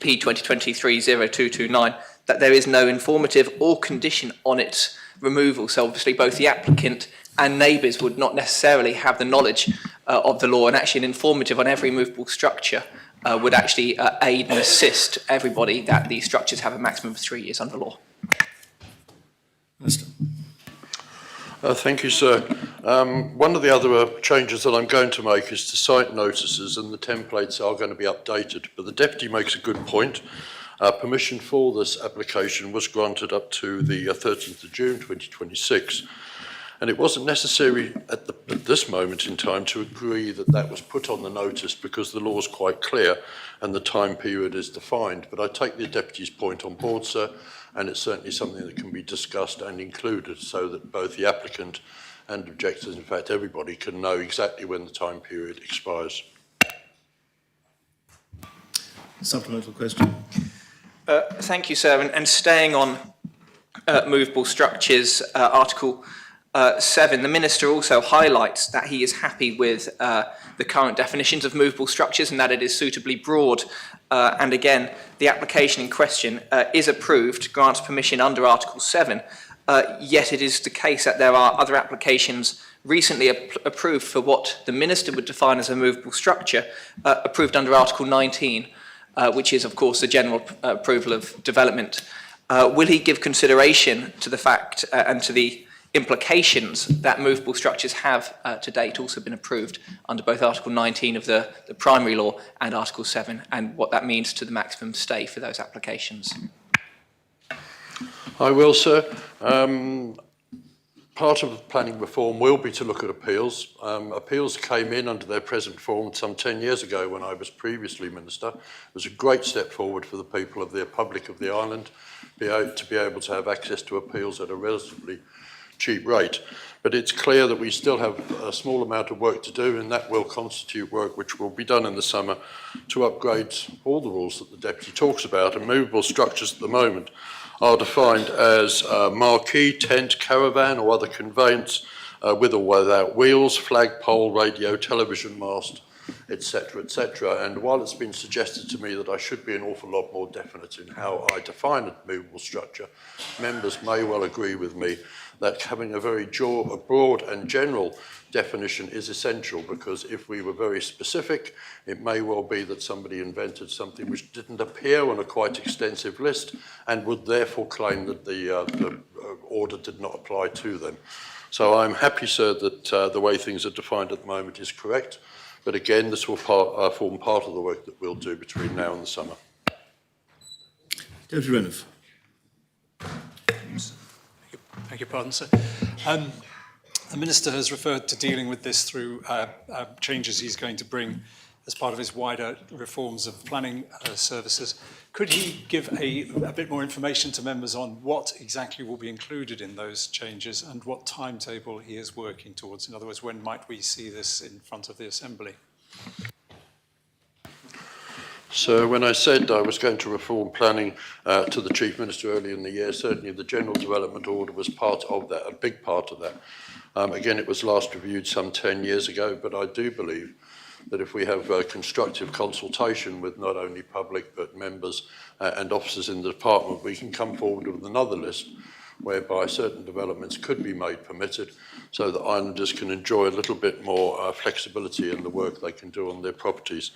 P 2023-0229, that there is no informative or condition on its removal. So obviously both the applicant and neighbours would not necessarily have the knowledge of the law, and actually an informative on every movable structure would actually aid and assist everybody that these structures have a maximum of 3 years under law. Minister. Thank you, sir. One of the other changes that I'm going to make is to site notices, and the templates are going to be updated. But the Deputy makes a good point. Permission for this application was granted up to the 13th of June 2026. And it wasn't necessary at this moment in time to agree that that was put on the notice, because the law is quite clear and the time period is defined. But I take the Deputy's point on board, sir, and it's certainly something that can be discussed and included so that both the applicant and objectors, in fact everybody, can know exactly when the time period expires. Supplemental question. Thank you, sir. And staying on movable structures, Article 7, the Minister also highlights that he is happy with the current definitions of movable structures and that it is suitably broad. And again, the application in question is approved, grants permission under Article 7, yet it is the case that there are other applications recently approved for what the Minister would define as a movable structure, approved under Article 19, which is, of course, the general approval of development. Will he give consideration to the fact and to the implications that movable structures have to date also been approved under both Article 19 of the primary law and Article 7, and what that means to the maximum stay for those applications? I will, sir. Part of planning reform will be to look at appeals. Appeals came in under their present form some 10 years ago when I was previously Minister. It was a great step forward for the people of the public of the island to be able to have access to appeals at a relatively cheap rate. But it's clear that we still have a small amount of work to do, and that will constitute work which will be done in the summer to upgrade all the rules that the Deputy talks about. And movable structures at the moment are defined as marquee, tent, caravan or other conveyance with or without wheels, flagpole, radio, television mast, etc., etc. And while it's been suggested to me that I should be an awful lot more definite in how I define a movable structure, members may well agree with me that having a very broad and general definition is essential, because if we were very specific, it may well be that somebody invented something which didn't appear on a quite extensive list and would therefore claim that the order did not apply to them. So I'm happy, sir, that the way things are defined at the moment is correct. But again, this will form part of the work that we'll do between now and the summer. Deputy Renouf. Beg your pardon, sir. The Minister has referred to dealing with this through changes he's going to bring as part of his wider reforms of planning services. Could he give a bit more information to members on what exactly will be included in those changes and what timetable he is working towards? In other words, when might we see this in front of the Assembly? So when I said I was going to reform planning to the Chief Minister early in the year, certainly the General Development Order was part of that, a big part of that. Again, it was last reviewed some 10 years ago, but I do believe that if we have constructive consultation with not only public but members and officers in the department, we can come forward with another list whereby certain developments could be made permitted so that islanders can enjoy a little bit more flexibility in the work they can do on their properties.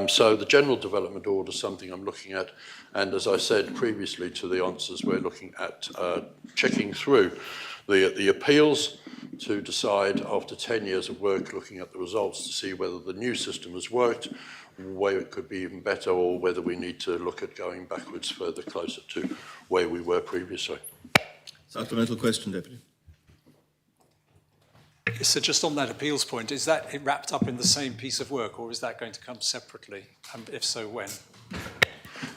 So the general development order is something I'm looking at, and as I said previously to the answers, we're looking at checking through the appeals to decide after 10 years of work looking at the results to see whether the new system has worked, where it could be even better, or whether we need to look at going backwards further closer to where we were previously. Supplemental question, Deputy. So just on that appeals point, is that it wrapped up in the same piece of work, or is that going to come separately? If so, when?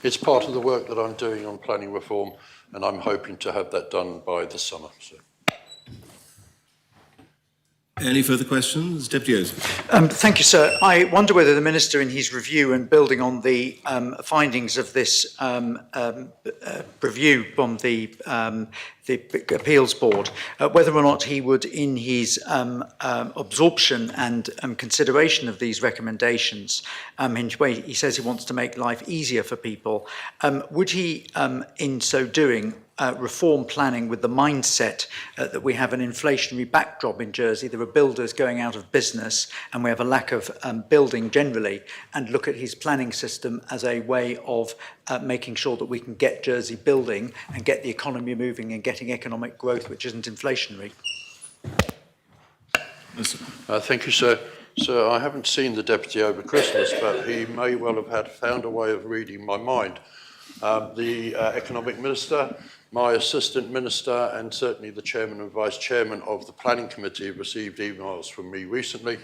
It's part of the work that I'm doing on planning reform, and I'm hoping to have that done by the summer. So. Any further questions? Deputy Oates. Thank you, sir. I wonder whether the Minister, in his review and building on the findings of this review from the Appeals Board, whether or not he would, in his absorption and consideration of these recommendations, in way he says he wants to make life easier for people, would he, in so doing, reform planning with the mindset that we have an inflationary backdrop in Jersey? There are builders going out of business and we have a lack of building generally, and look at his planning system as a way of making sure that we can get Jersey building and get the economy moving and getting economic growth which isn't inflationary. Thank you, sir. So I haven't seen the Deputy over Christmas, but he may well have found a way of reading my mind. The Economic Minister, my Assistant Minister, and certainly the Chairman and Vice Chairman of the Planning Committee received emails from me recently,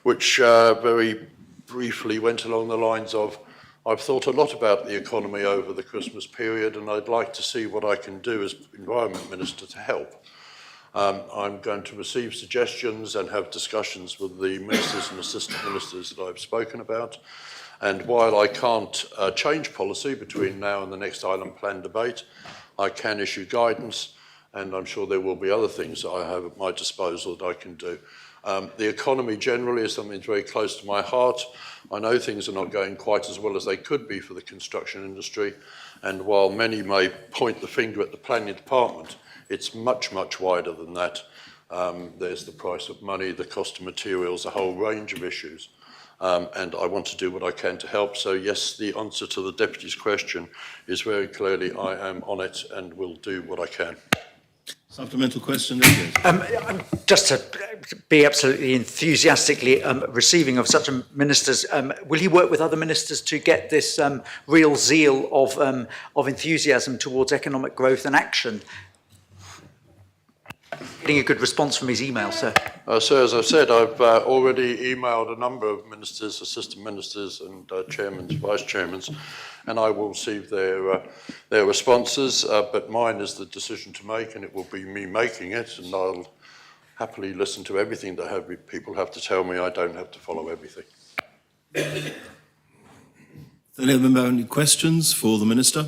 which very briefly went along the lines of, I've thought a lot about the economy over the Christmas period, and I'd like to see what I can do as Environment Minister to help. I'm going to receive suggestions and have discussions with the ministers and assistant ministers that I've spoken about. And while I can't change policy between now and the next Island Plan debate, I can issue guidance, and I'm sure there will be other things that I have at my disposal that I can do. The economy generally is something that's very close to my heart. I know things are not going quite as well as they could be for the construction industry, and while many may point the finger at the planning department, it's much, much wider than that. There's the price of money, the cost of materials, a whole range of issues. And I want to do what I can to help. So yes, the answer to the Deputy's question is very clearly I am on it and will do what I can. Supplemental question. Just to be absolutely enthusiastically receiving of such a minister's, will he work with other ministers to get this real zeal of enthusiasm towards economic growth and action? Getting a good response from his email, sir. Sir, as I've said, I've already emailed a number of ministers, assistant ministers and chairmans, vice chairmans, and I will receive their responses, but mine is the decision to make, and it will be me making it, and I'll happily listen to everything that people have to tell me. I don't have to follow everything. Any questions for the Minister?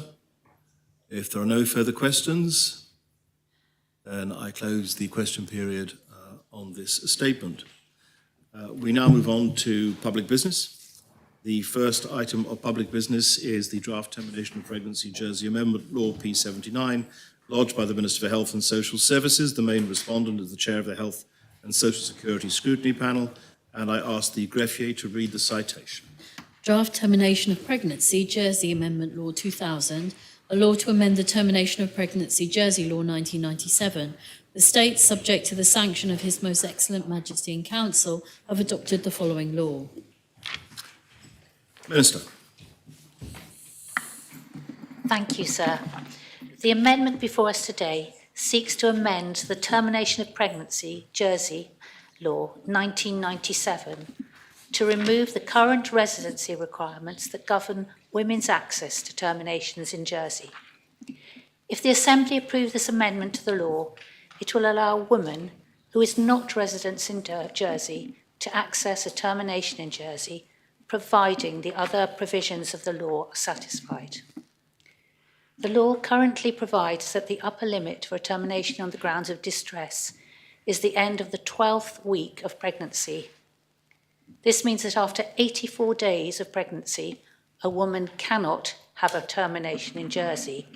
If there are no further questions, then I close the question period on this statement. We now move on to public business. The first item of public business is the draft Termination of Pregnancy Jersey Amendment Law P79, lodged by the Minister for Health and Social Services. The main respondent is the Chair of the Health and Social Security Scrutiny Panel, and I ask the greffier to read the citation. Draft Termination of Pregnancy Jersey Amendment Law 2000, a law to amend the Termination of Pregnancy Jersey Law 1997. The states, subject to the sanction of His Most Excellent Majesty and Council, have adopted the following law. Minister. Thank you, sir. The amendment before us today seeks to amend the Termination of Pregnancy Jersey Law 1997 to remove the current residency requirements that govern women's access to terminations in Jersey. If the Assembly approve this amendment to the law, it will allow a woman who is not resident in Jersey to access a termination in Jersey, providing the other provisions of the law are satisfied. The law currently provides that the upper limit for a termination on the grounds of distress is the end of the 12th week of pregnancy. This means that after 84 days of pregnancy, a woman cannot have a termination in Jersey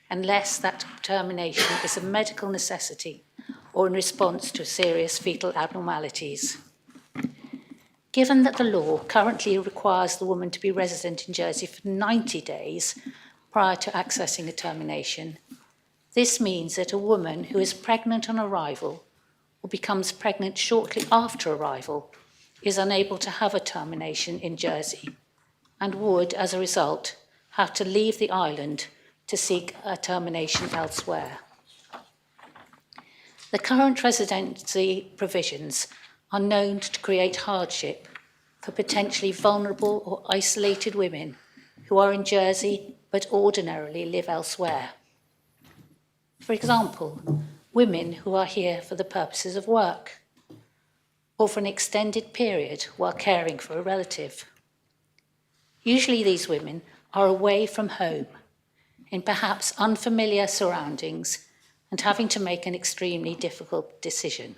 unless that termination is a medical necessity or in response to serious fetal abnormalities. Given that the law currently requires the woman to be resident in Jersey for 90 days prior to accessing a termination, this means that a woman who is pregnant on arrival or becomes pregnant shortly after arrival is unable to have a termination in Jersey and would, as a result, have to leave the island to seek a termination elsewhere. The current residency provisions are known to create hardship for potentially vulnerable or isolated women who are in Jersey but ordinarily live elsewhere. For example, women who are here for the purposes of work or for an extended period while caring for a relative. Usually these women are away from home in perhaps unfamiliar surroundings and having to make an extremely difficult decision.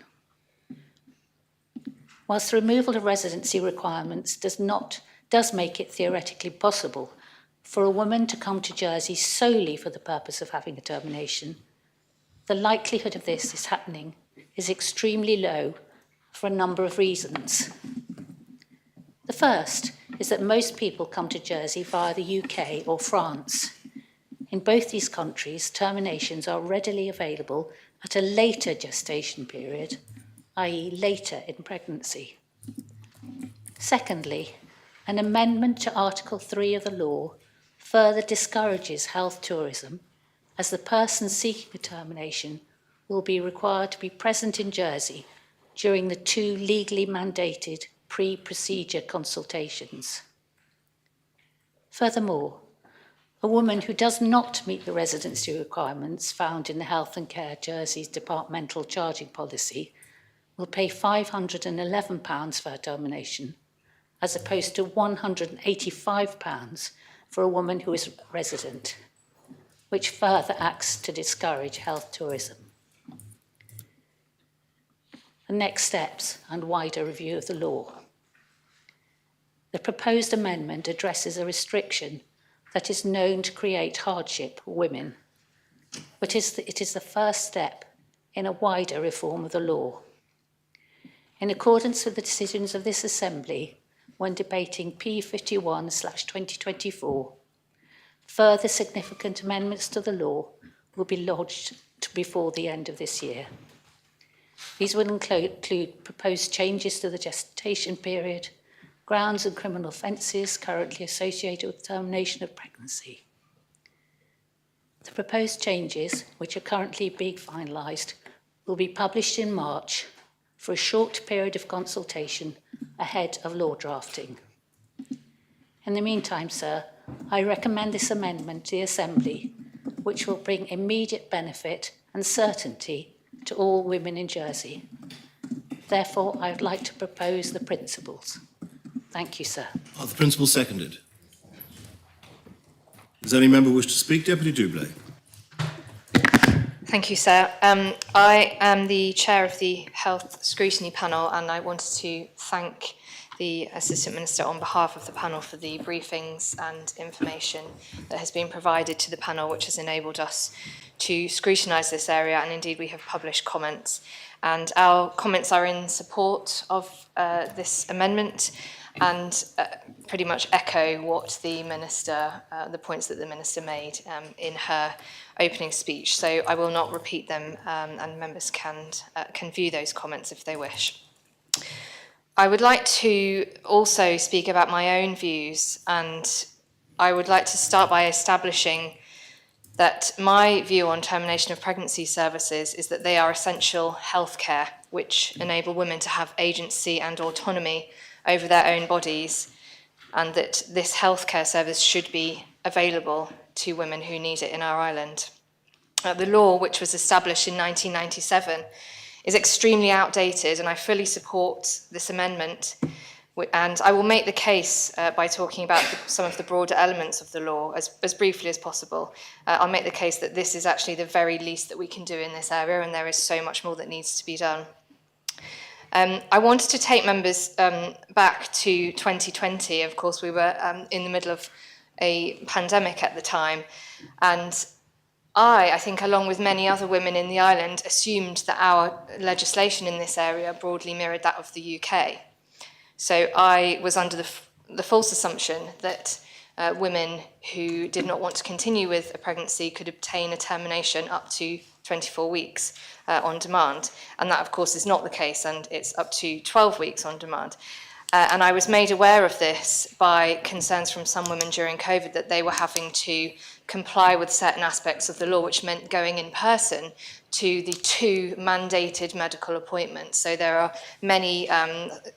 Whilst the removal of residency requirements does make it theoretically possible for a woman to come to Jersey solely for the purpose of having a termination, the likelihood of this is happening is extremely low for a number of reasons. The first is that most people come to Jersey via the UK or France. In both these countries, terminations are readily available at a later gestation period, i.e. later in pregnancy. Secondly, an amendment to Article 3 of the law further discourages health tourism, as the person seeking a termination will be required to be present in Jersey during the 2 legally mandated pre-procedure consultations. Furthermore, a woman who does not meet the residency requirements found in the Health and Care Jersey's departmental charging policy will pay £511 for her termination, as opposed to £185 for a woman who is resident, which further acts to discourage health tourism. The next steps and wider review of the law. The proposed amendment addresses a restriction that is known to create hardship for women, but it is the first step in a wider reform of the law. In accordance with the decisions of this Assembly, when debating P51/2024, further significant amendments to the law will be lodged before the end of this year. These will include proposed changes to the gestation period, grounds and criminal offences currently associated with termination of pregnancy. The proposed changes, which are currently being finalised, will be published in March for a short period of consultation ahead of law drafting. In the meantime, sir, I recommend this amendment to the Assembly, which will bring immediate benefit and certainty to all women in Jersey. Therefore, I would like to propose the principles. Thank you, sir. Are the principles seconded? Does any member wish to speak? Deputy Doublé. Thank you, sir. I am the chair of the Health Scrutiny Panel, and I wanted to thank the Assistant Minister on behalf of the panel for the briefings and information that has been provided to the panel, which has enabled us to scrutinise this area, and indeed we have published comments. And our comments are in support of this amendment and pretty much echo what the Minister, the points that the Minister made in her opening speech. So I will not repeat them, and members can view those comments if they wish. I would like to also speak about my own views, and I would like to start by establishing that my view on termination of pregnancy services is that they are essential healthcare, which enable women to have agency and autonomy over their own bodies, and that this healthcare service should be available to women who need it in our island. The law, which was established in 1997, is extremely outdated, and I fully support this amendment And I will make the case by talking about some of the broader elements of the law as briefly as possible. I'll make the case that this is actually the very least that we can do in this area, and there is so much more that needs to be done. I wanted to take members back to 2020. Of course, we were in the middle of a pandemic at the time, and I think, along with many other women in the island, assumed that our legislation in this area broadly mirrored that of the UK. So I was under the false assumption that women who did not want to continue with a pregnancy could obtain a termination up to 24 weeks on demand. And that, of course, is not the case, and it's up to 12 weeks on demand. And I was made aware of this by concerns from some women during COVID that they were having to comply with certain aspects of the law, which meant going in person to the 2 mandated medical appointments. So there are many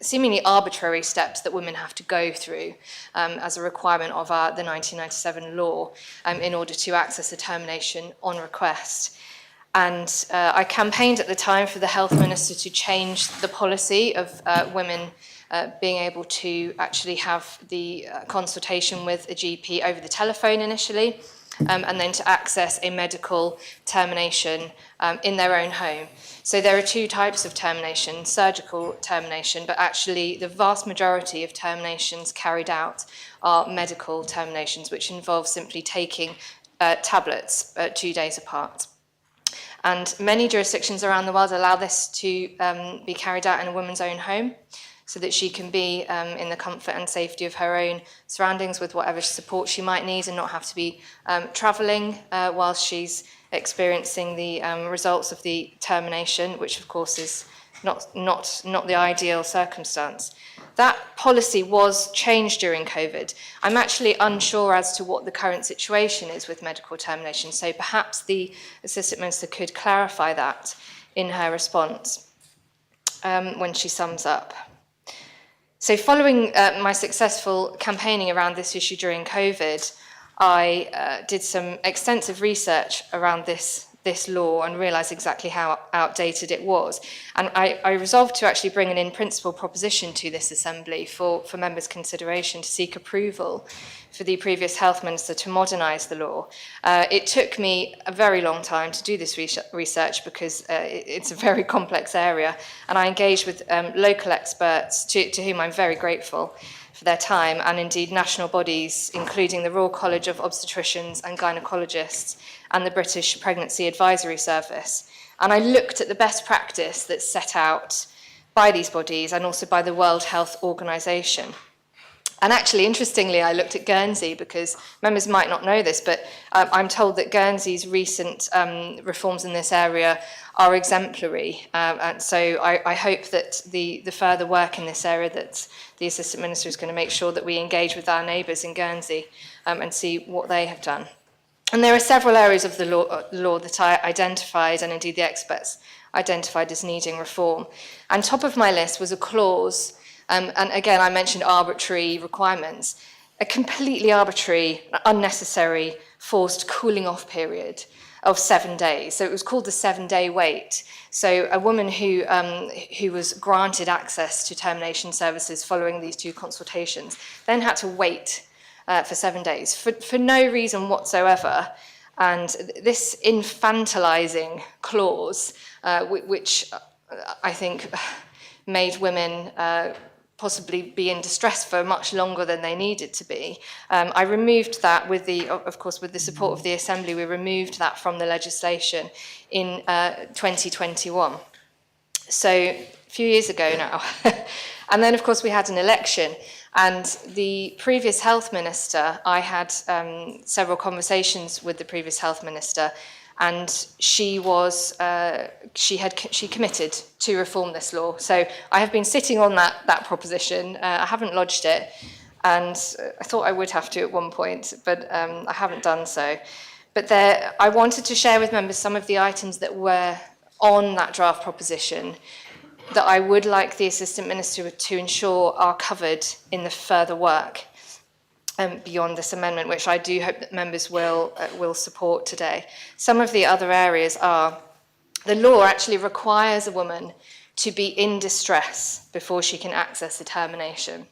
seemingly arbitrary steps that women have to go through as a requirement of the 1997 law in order to access a termination on request. And I campaigned at the time for the health minister to change the policy of women being able to actually have the consultation with a GP over the telephone initially, and then to access a medical termination in their own home. So there are 2 types of termination: surgical termination, but actually the vast majority of terminations carried out are medical terminations, which involve simply taking tablets 2 days apart. And many jurisdictions around the world allow this to be carried out in a woman's own home, so that she can be in the comfort and safety of her own surroundings with whatever support she might need, and not have to be travelling whilst she's experiencing the results of the termination, which of course is not the ideal circumstance. That policy was changed during COVID. I'm actually unsure as to what the current situation is with medical termination, so perhaps the Assistant Minister could clarify that in her response when she sums up. So following my successful campaigning around this issue during COVID, I did some extensive research around this law and realised exactly how outdated it was. And I resolved to actually bring an in-principle proposition to this Assembly for members' consideration to seek approval for the previous health minister to modernise the law. It took me a very long time to do this research because it's a very complex area, and I engaged with local experts to whom I'm very grateful for their time, and indeed national bodies, including the Royal College of Obstetricians and Gynecologists and the British Pregnancy Advisory Service. And I looked at the best practice that's set out by these bodies and also by the World Health Organization. And actually, interestingly, I looked at Guernsey because members might not know this, but I'm told that Guernsey's recent reforms in this area are exemplary. And so I hope that the further work in this area, that the Assistant Minister is going to make sure that we engage with our neighbours in Guernsey and see what they have done. And there are several areas of the law that I identified, and indeed the experts identified, as needing reform. And top of my list was a clause, and again I mentioned arbitrary requirements, a completely arbitrary, unnecessary, forced cooling off period of 7 days. So it was called the 7-day wait. So a woman who was granted access to termination services following these 2 consultations then had to wait for 7 days for no reason whatsoever. And this infantilizing clause, which I think made women possibly be in distress for much longer than they needed to be. I removed that of course, with the support of the Assembly, we removed that from the legislation in 2021. So a few years ago now. And then, of course, we had an election. And the previous health minister, I had several conversations with the previous health minister, and she committed to reform this law. So I have been sitting on that proposition. I haven't lodged it, and I thought I would have to at one point, but I haven't done so. But I wanted to share with members some of the items that were on that draft proposition that I would like the Assistant Minister to ensure are covered in the further work beyond this amendment, which I do hope that members will support today. Some of the other areas are, the law actually requires a woman to be in distress before she can access the termination.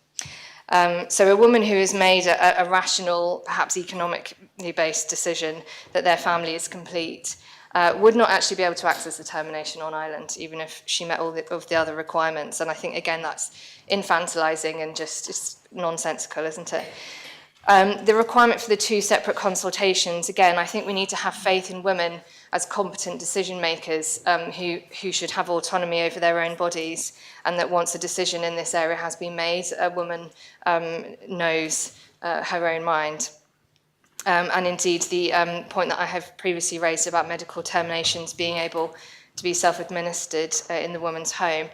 So a woman who has made a rational, perhaps economically based decision that their family is complete would not actually be able to access the termination on island, even if she met all of the other requirements. And I think, again, that's infantilizing and just nonsensical, isn't it? The requirement for the 2 separate consultations, again, I think we need to have faith in women as competent decision makers who should have autonomy over their own bodies, and that once a decision in this area has been made, a woman knows her own mind. And indeed, the point that I have previously raised about medical terminations being able to be self-administered in the woman's home.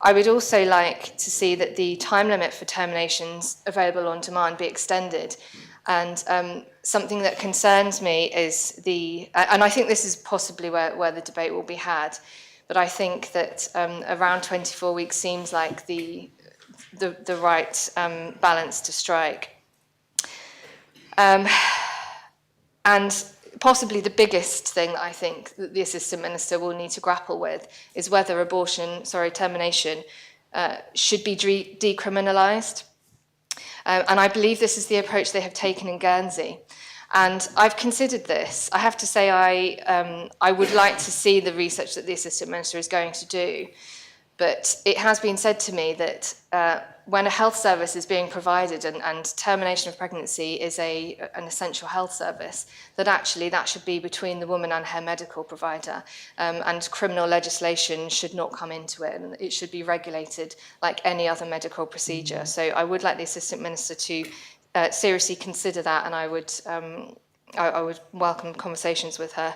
I would also like to see that the time limit for terminations available on demand be extended. And something that concerns me is and I think this is possibly where the debate will be had, but I think that around 24 weeks seems like the right balance to strike. And possibly the biggest thing that I think that the Assistant Minister will need to grapple with is whether termination should be decriminalised. And I believe this is the approach they have taken in Guernsey. And I've considered this. I have to say I would like to see the research that the Assistant Minister is going to do. But it has been said to me that when a health service is being provided and termination of pregnancy is an essential health service, that actually that should be between the woman and her medical provider, and criminal legislation should not come into it, and it should be regulated like any other medical procedure. So I would like the Assistant Minister to seriously consider that, and I would welcome conversations with her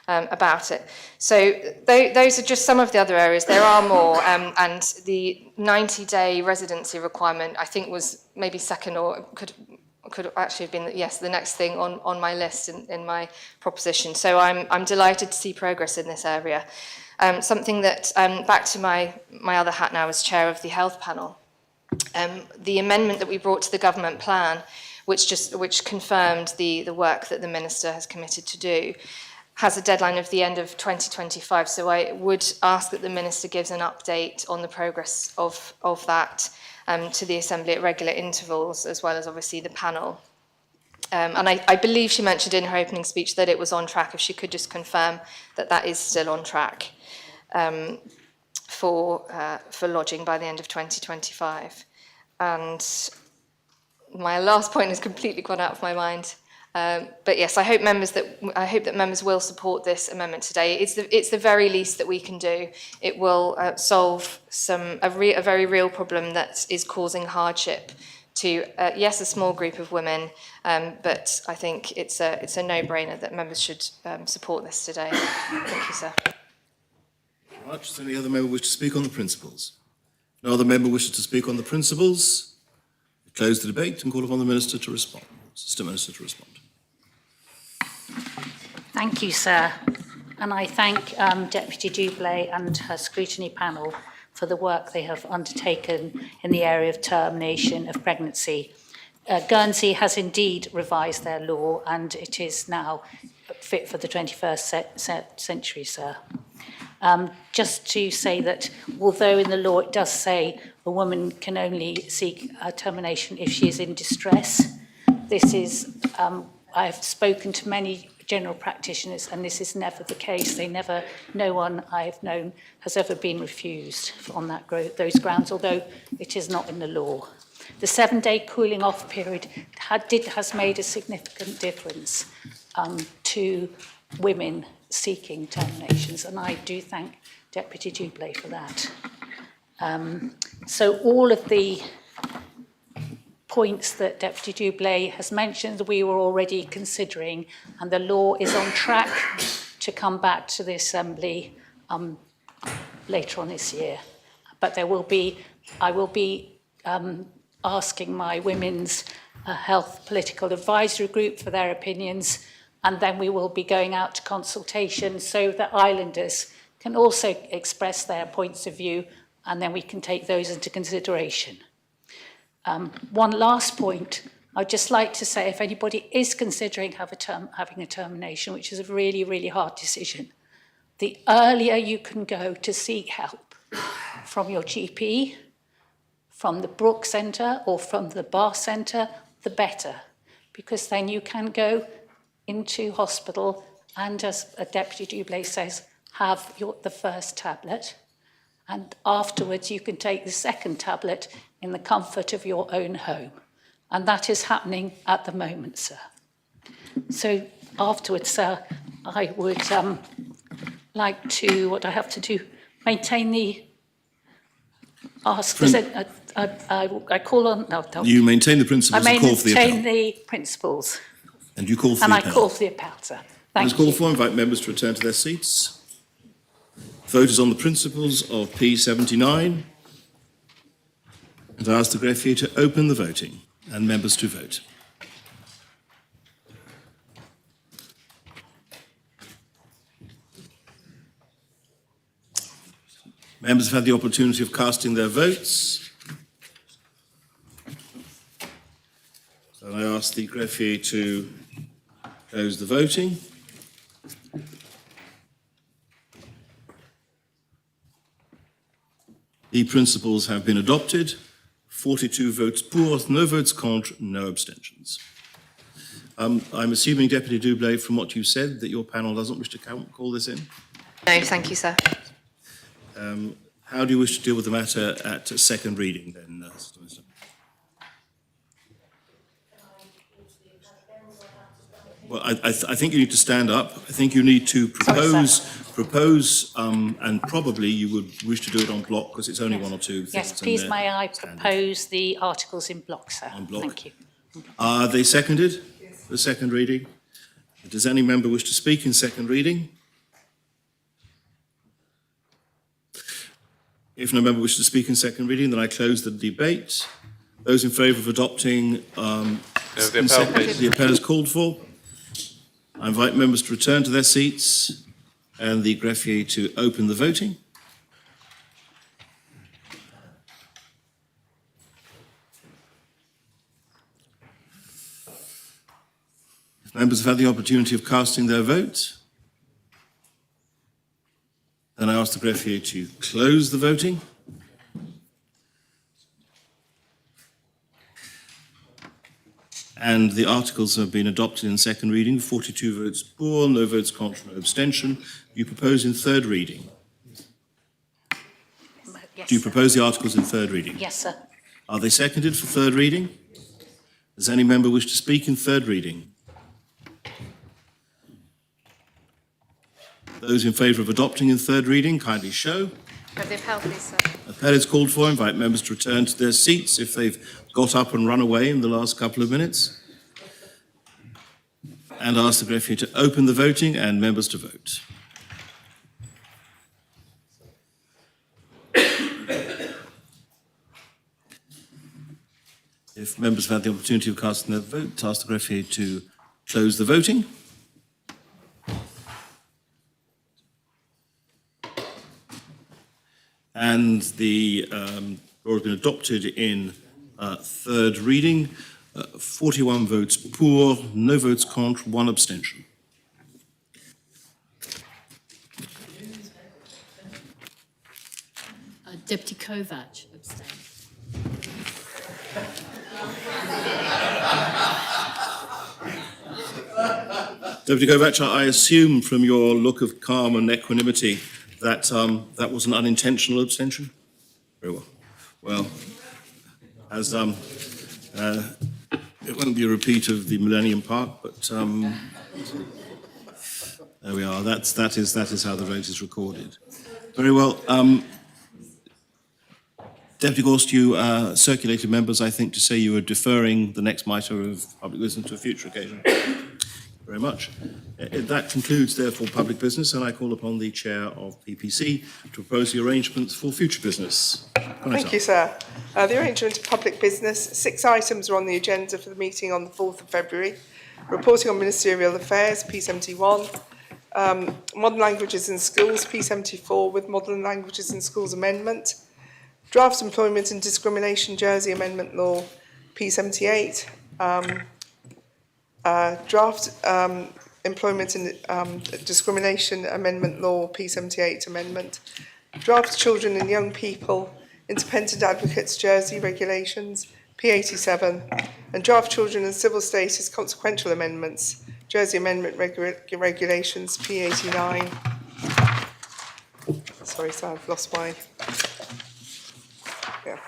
about it. So those are just some of the other areas. There are more, and the 90-day residency requirement, I think, was maybe second, or could actually have been, yes, the next thing on my list in my proposition. So I'm delighted to see progress in this area. Something that, back to my other hat now as chair of the health panel, the amendment that we brought to the government plan, which confirmed the work that the minister has committed to do, has a deadline of the end of 2025. So I would ask that the minister gives an update on the progress of that to the Assembly at regular intervals, as well as obviously the panel. And I believe she mentioned in her opening speech that it was on track. If she could just confirm that that is still on track for lodging by the end of 2025. And my last point has completely gone out of my mind. But yes, I hope that members will support this amendment today. It's the very least that we can do. It will solve a very real problem that is causing hardship to yes, a small group of women, but I think it's a no-brainer that members should support this today. Thank you, sir. Very much. Does any other member wish to speak on the principles? No other member wishes to speak on the principles. We close the debate and call upon the Minister to respond. Assistant Minister to respond. Thank you, sir. And I thank Deputy Dublé and her scrutiny panel for the work they have undertaken in the area of termination of pregnancy. Guernsey has indeed revised their law, and it is now fit for the 21st century, sir. Just to say that although in the law it does say a woman can only seek a termination if she is in distress, this is, I've spoken to many general practitioners, and this is never the case. No one I've known has ever been refused on those grounds, although it is not in the law. The 7-day cooling off period has made a significant difference to women seeking terminations, and I do thank Deputy Dublé for that. So all of the points that Deputy Dublé has mentioned we were already considering, and the law is on track to come back to the Assembly later on this year. But I will be asking my Women's Health Political Advisory Group for their opinions, and then we will be going out to consultation so that islanders can also express their points of view, and then we can take those into consideration. One last point, I'd just like to say, if anybody is considering having a termination, which is a really, really hard decision, the earlier you can go to seek help, from your GP, from the Brook Centre or from the Bath Centre, the better, because then you can go into hospital and, as Deputy Dublé says, have the first tablet, and afterwards you can take the second tablet in the comfort of your own home. And that is happening at the moment, sir. So afterwards, sir, I would like to, what I have to do, maintain the, ask, I call on, no, don't. You maintain the principles I and call for the maintain appel. the principles. And you call for And the I appel. call for the appel, sir. Thank As called you. for, invite members to return to their seats. Vote is on the principles of P79. And I ask the greffier to open the voting and members to vote. Members have had the opportunity of casting their votes. So I ask the greffier to close the voting. The principles have been adopted. 42 votes pour, no votes contre, no abstentions. I'm assuming, Deputy Dublé, from what you said, that your panel doesn't wish to call this in? No, thank you, sir. How do you wish to deal with the matter at second reading, then, Mr. Minister? Well, I think you need to stand up. I think you need to propose, and probably you would wish to do it en bloc because it's only one or two things. Yes, please, may I propose the articles in block, sir? En bloc. Thank you. Are they seconded for second reading? Does any member wish to speak in second reading? If no member wishes to speak in second reading, then I close the debate. Those in favour of adopting the appel is called for. I invite members to return to their seats and the greffier to open the voting. If members have had the opportunity of casting their vote, then I ask the greffier to close the voting. And the articles have been adopted in second reading. 42 votes pour, no votes contre, no abstention. You propose in third reading? Yes, Do you sir. propose the articles in third reading? Yes, sir. Are they seconded for third reading? Does any member wish to speak in third reading? Those in favour of adopting in third reading, kindly show. Have the appel, please, sir. Appel is called for. Invite members to return to their seats if they've got up and run away in the last couple of minutes. And ask the greffier to open the voting and members to vote. If members have had the opportunity of casting their vote, ask the greffier to close the voting. And the law has been adopted in third reading. 41 votes pour, no votes contre, one abstention. Deputy Kovac abstained. Deputy Kovac, I assume from your look of calm and equanimity that that was an unintentional abstention? Very well. Well, as it won't be a repeat of the Millennium Park, but there we are. That is how the vote is recorded. Very well. Deputy Gorst, you circulated members, I think, to say you were deferring the next matter of public business to a future occasion. Very much. That concludes, therefore, public business, and I call upon the Chair of PPC to propose the arrangements for future business. Thank you, sir. The arrangement of public business, 6 items are on the agenda for the meeting on the 4th of February. Reporting on Ministerial Affairs, P71. Modern Languages in Schools, P74, with Modern Languages in Schools Amendment. Draft Employment and Discrimination Jersey Amendment Law, P78. Draft Employment and Discrimination Amendment Law, P78 Amendment. Draft Children and Young People, Independent Advocates Jersey Regulations, P87, and Draft Children and Civil Status Consequential Amendments, Jersey Amendment Regulations, P89. Sorry, so I've lost my... Yeah.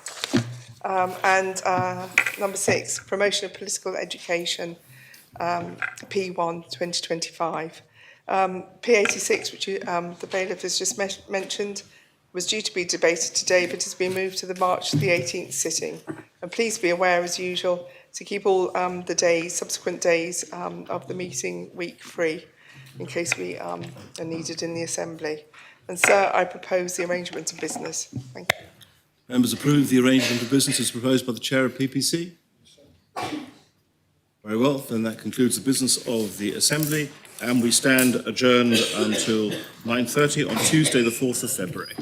Number 6, Promotion of Political Education, P1 2025. P86, which the bailiff has just mentioned, was due to be debated today but has been moved to the March the 18th sitting. And please be aware, as usual, to keep all the days, subsequent days of the meeting week free in case we are needed in the Assembly. And sir, I propose the arrangement of business. Thank you. Members approve the arrangement of business as proposed by the Chair of PPC? Very well, then that concludes the business of the Assembly, and we stand adjourned until 9:30 on Tuesday, the 4th of February.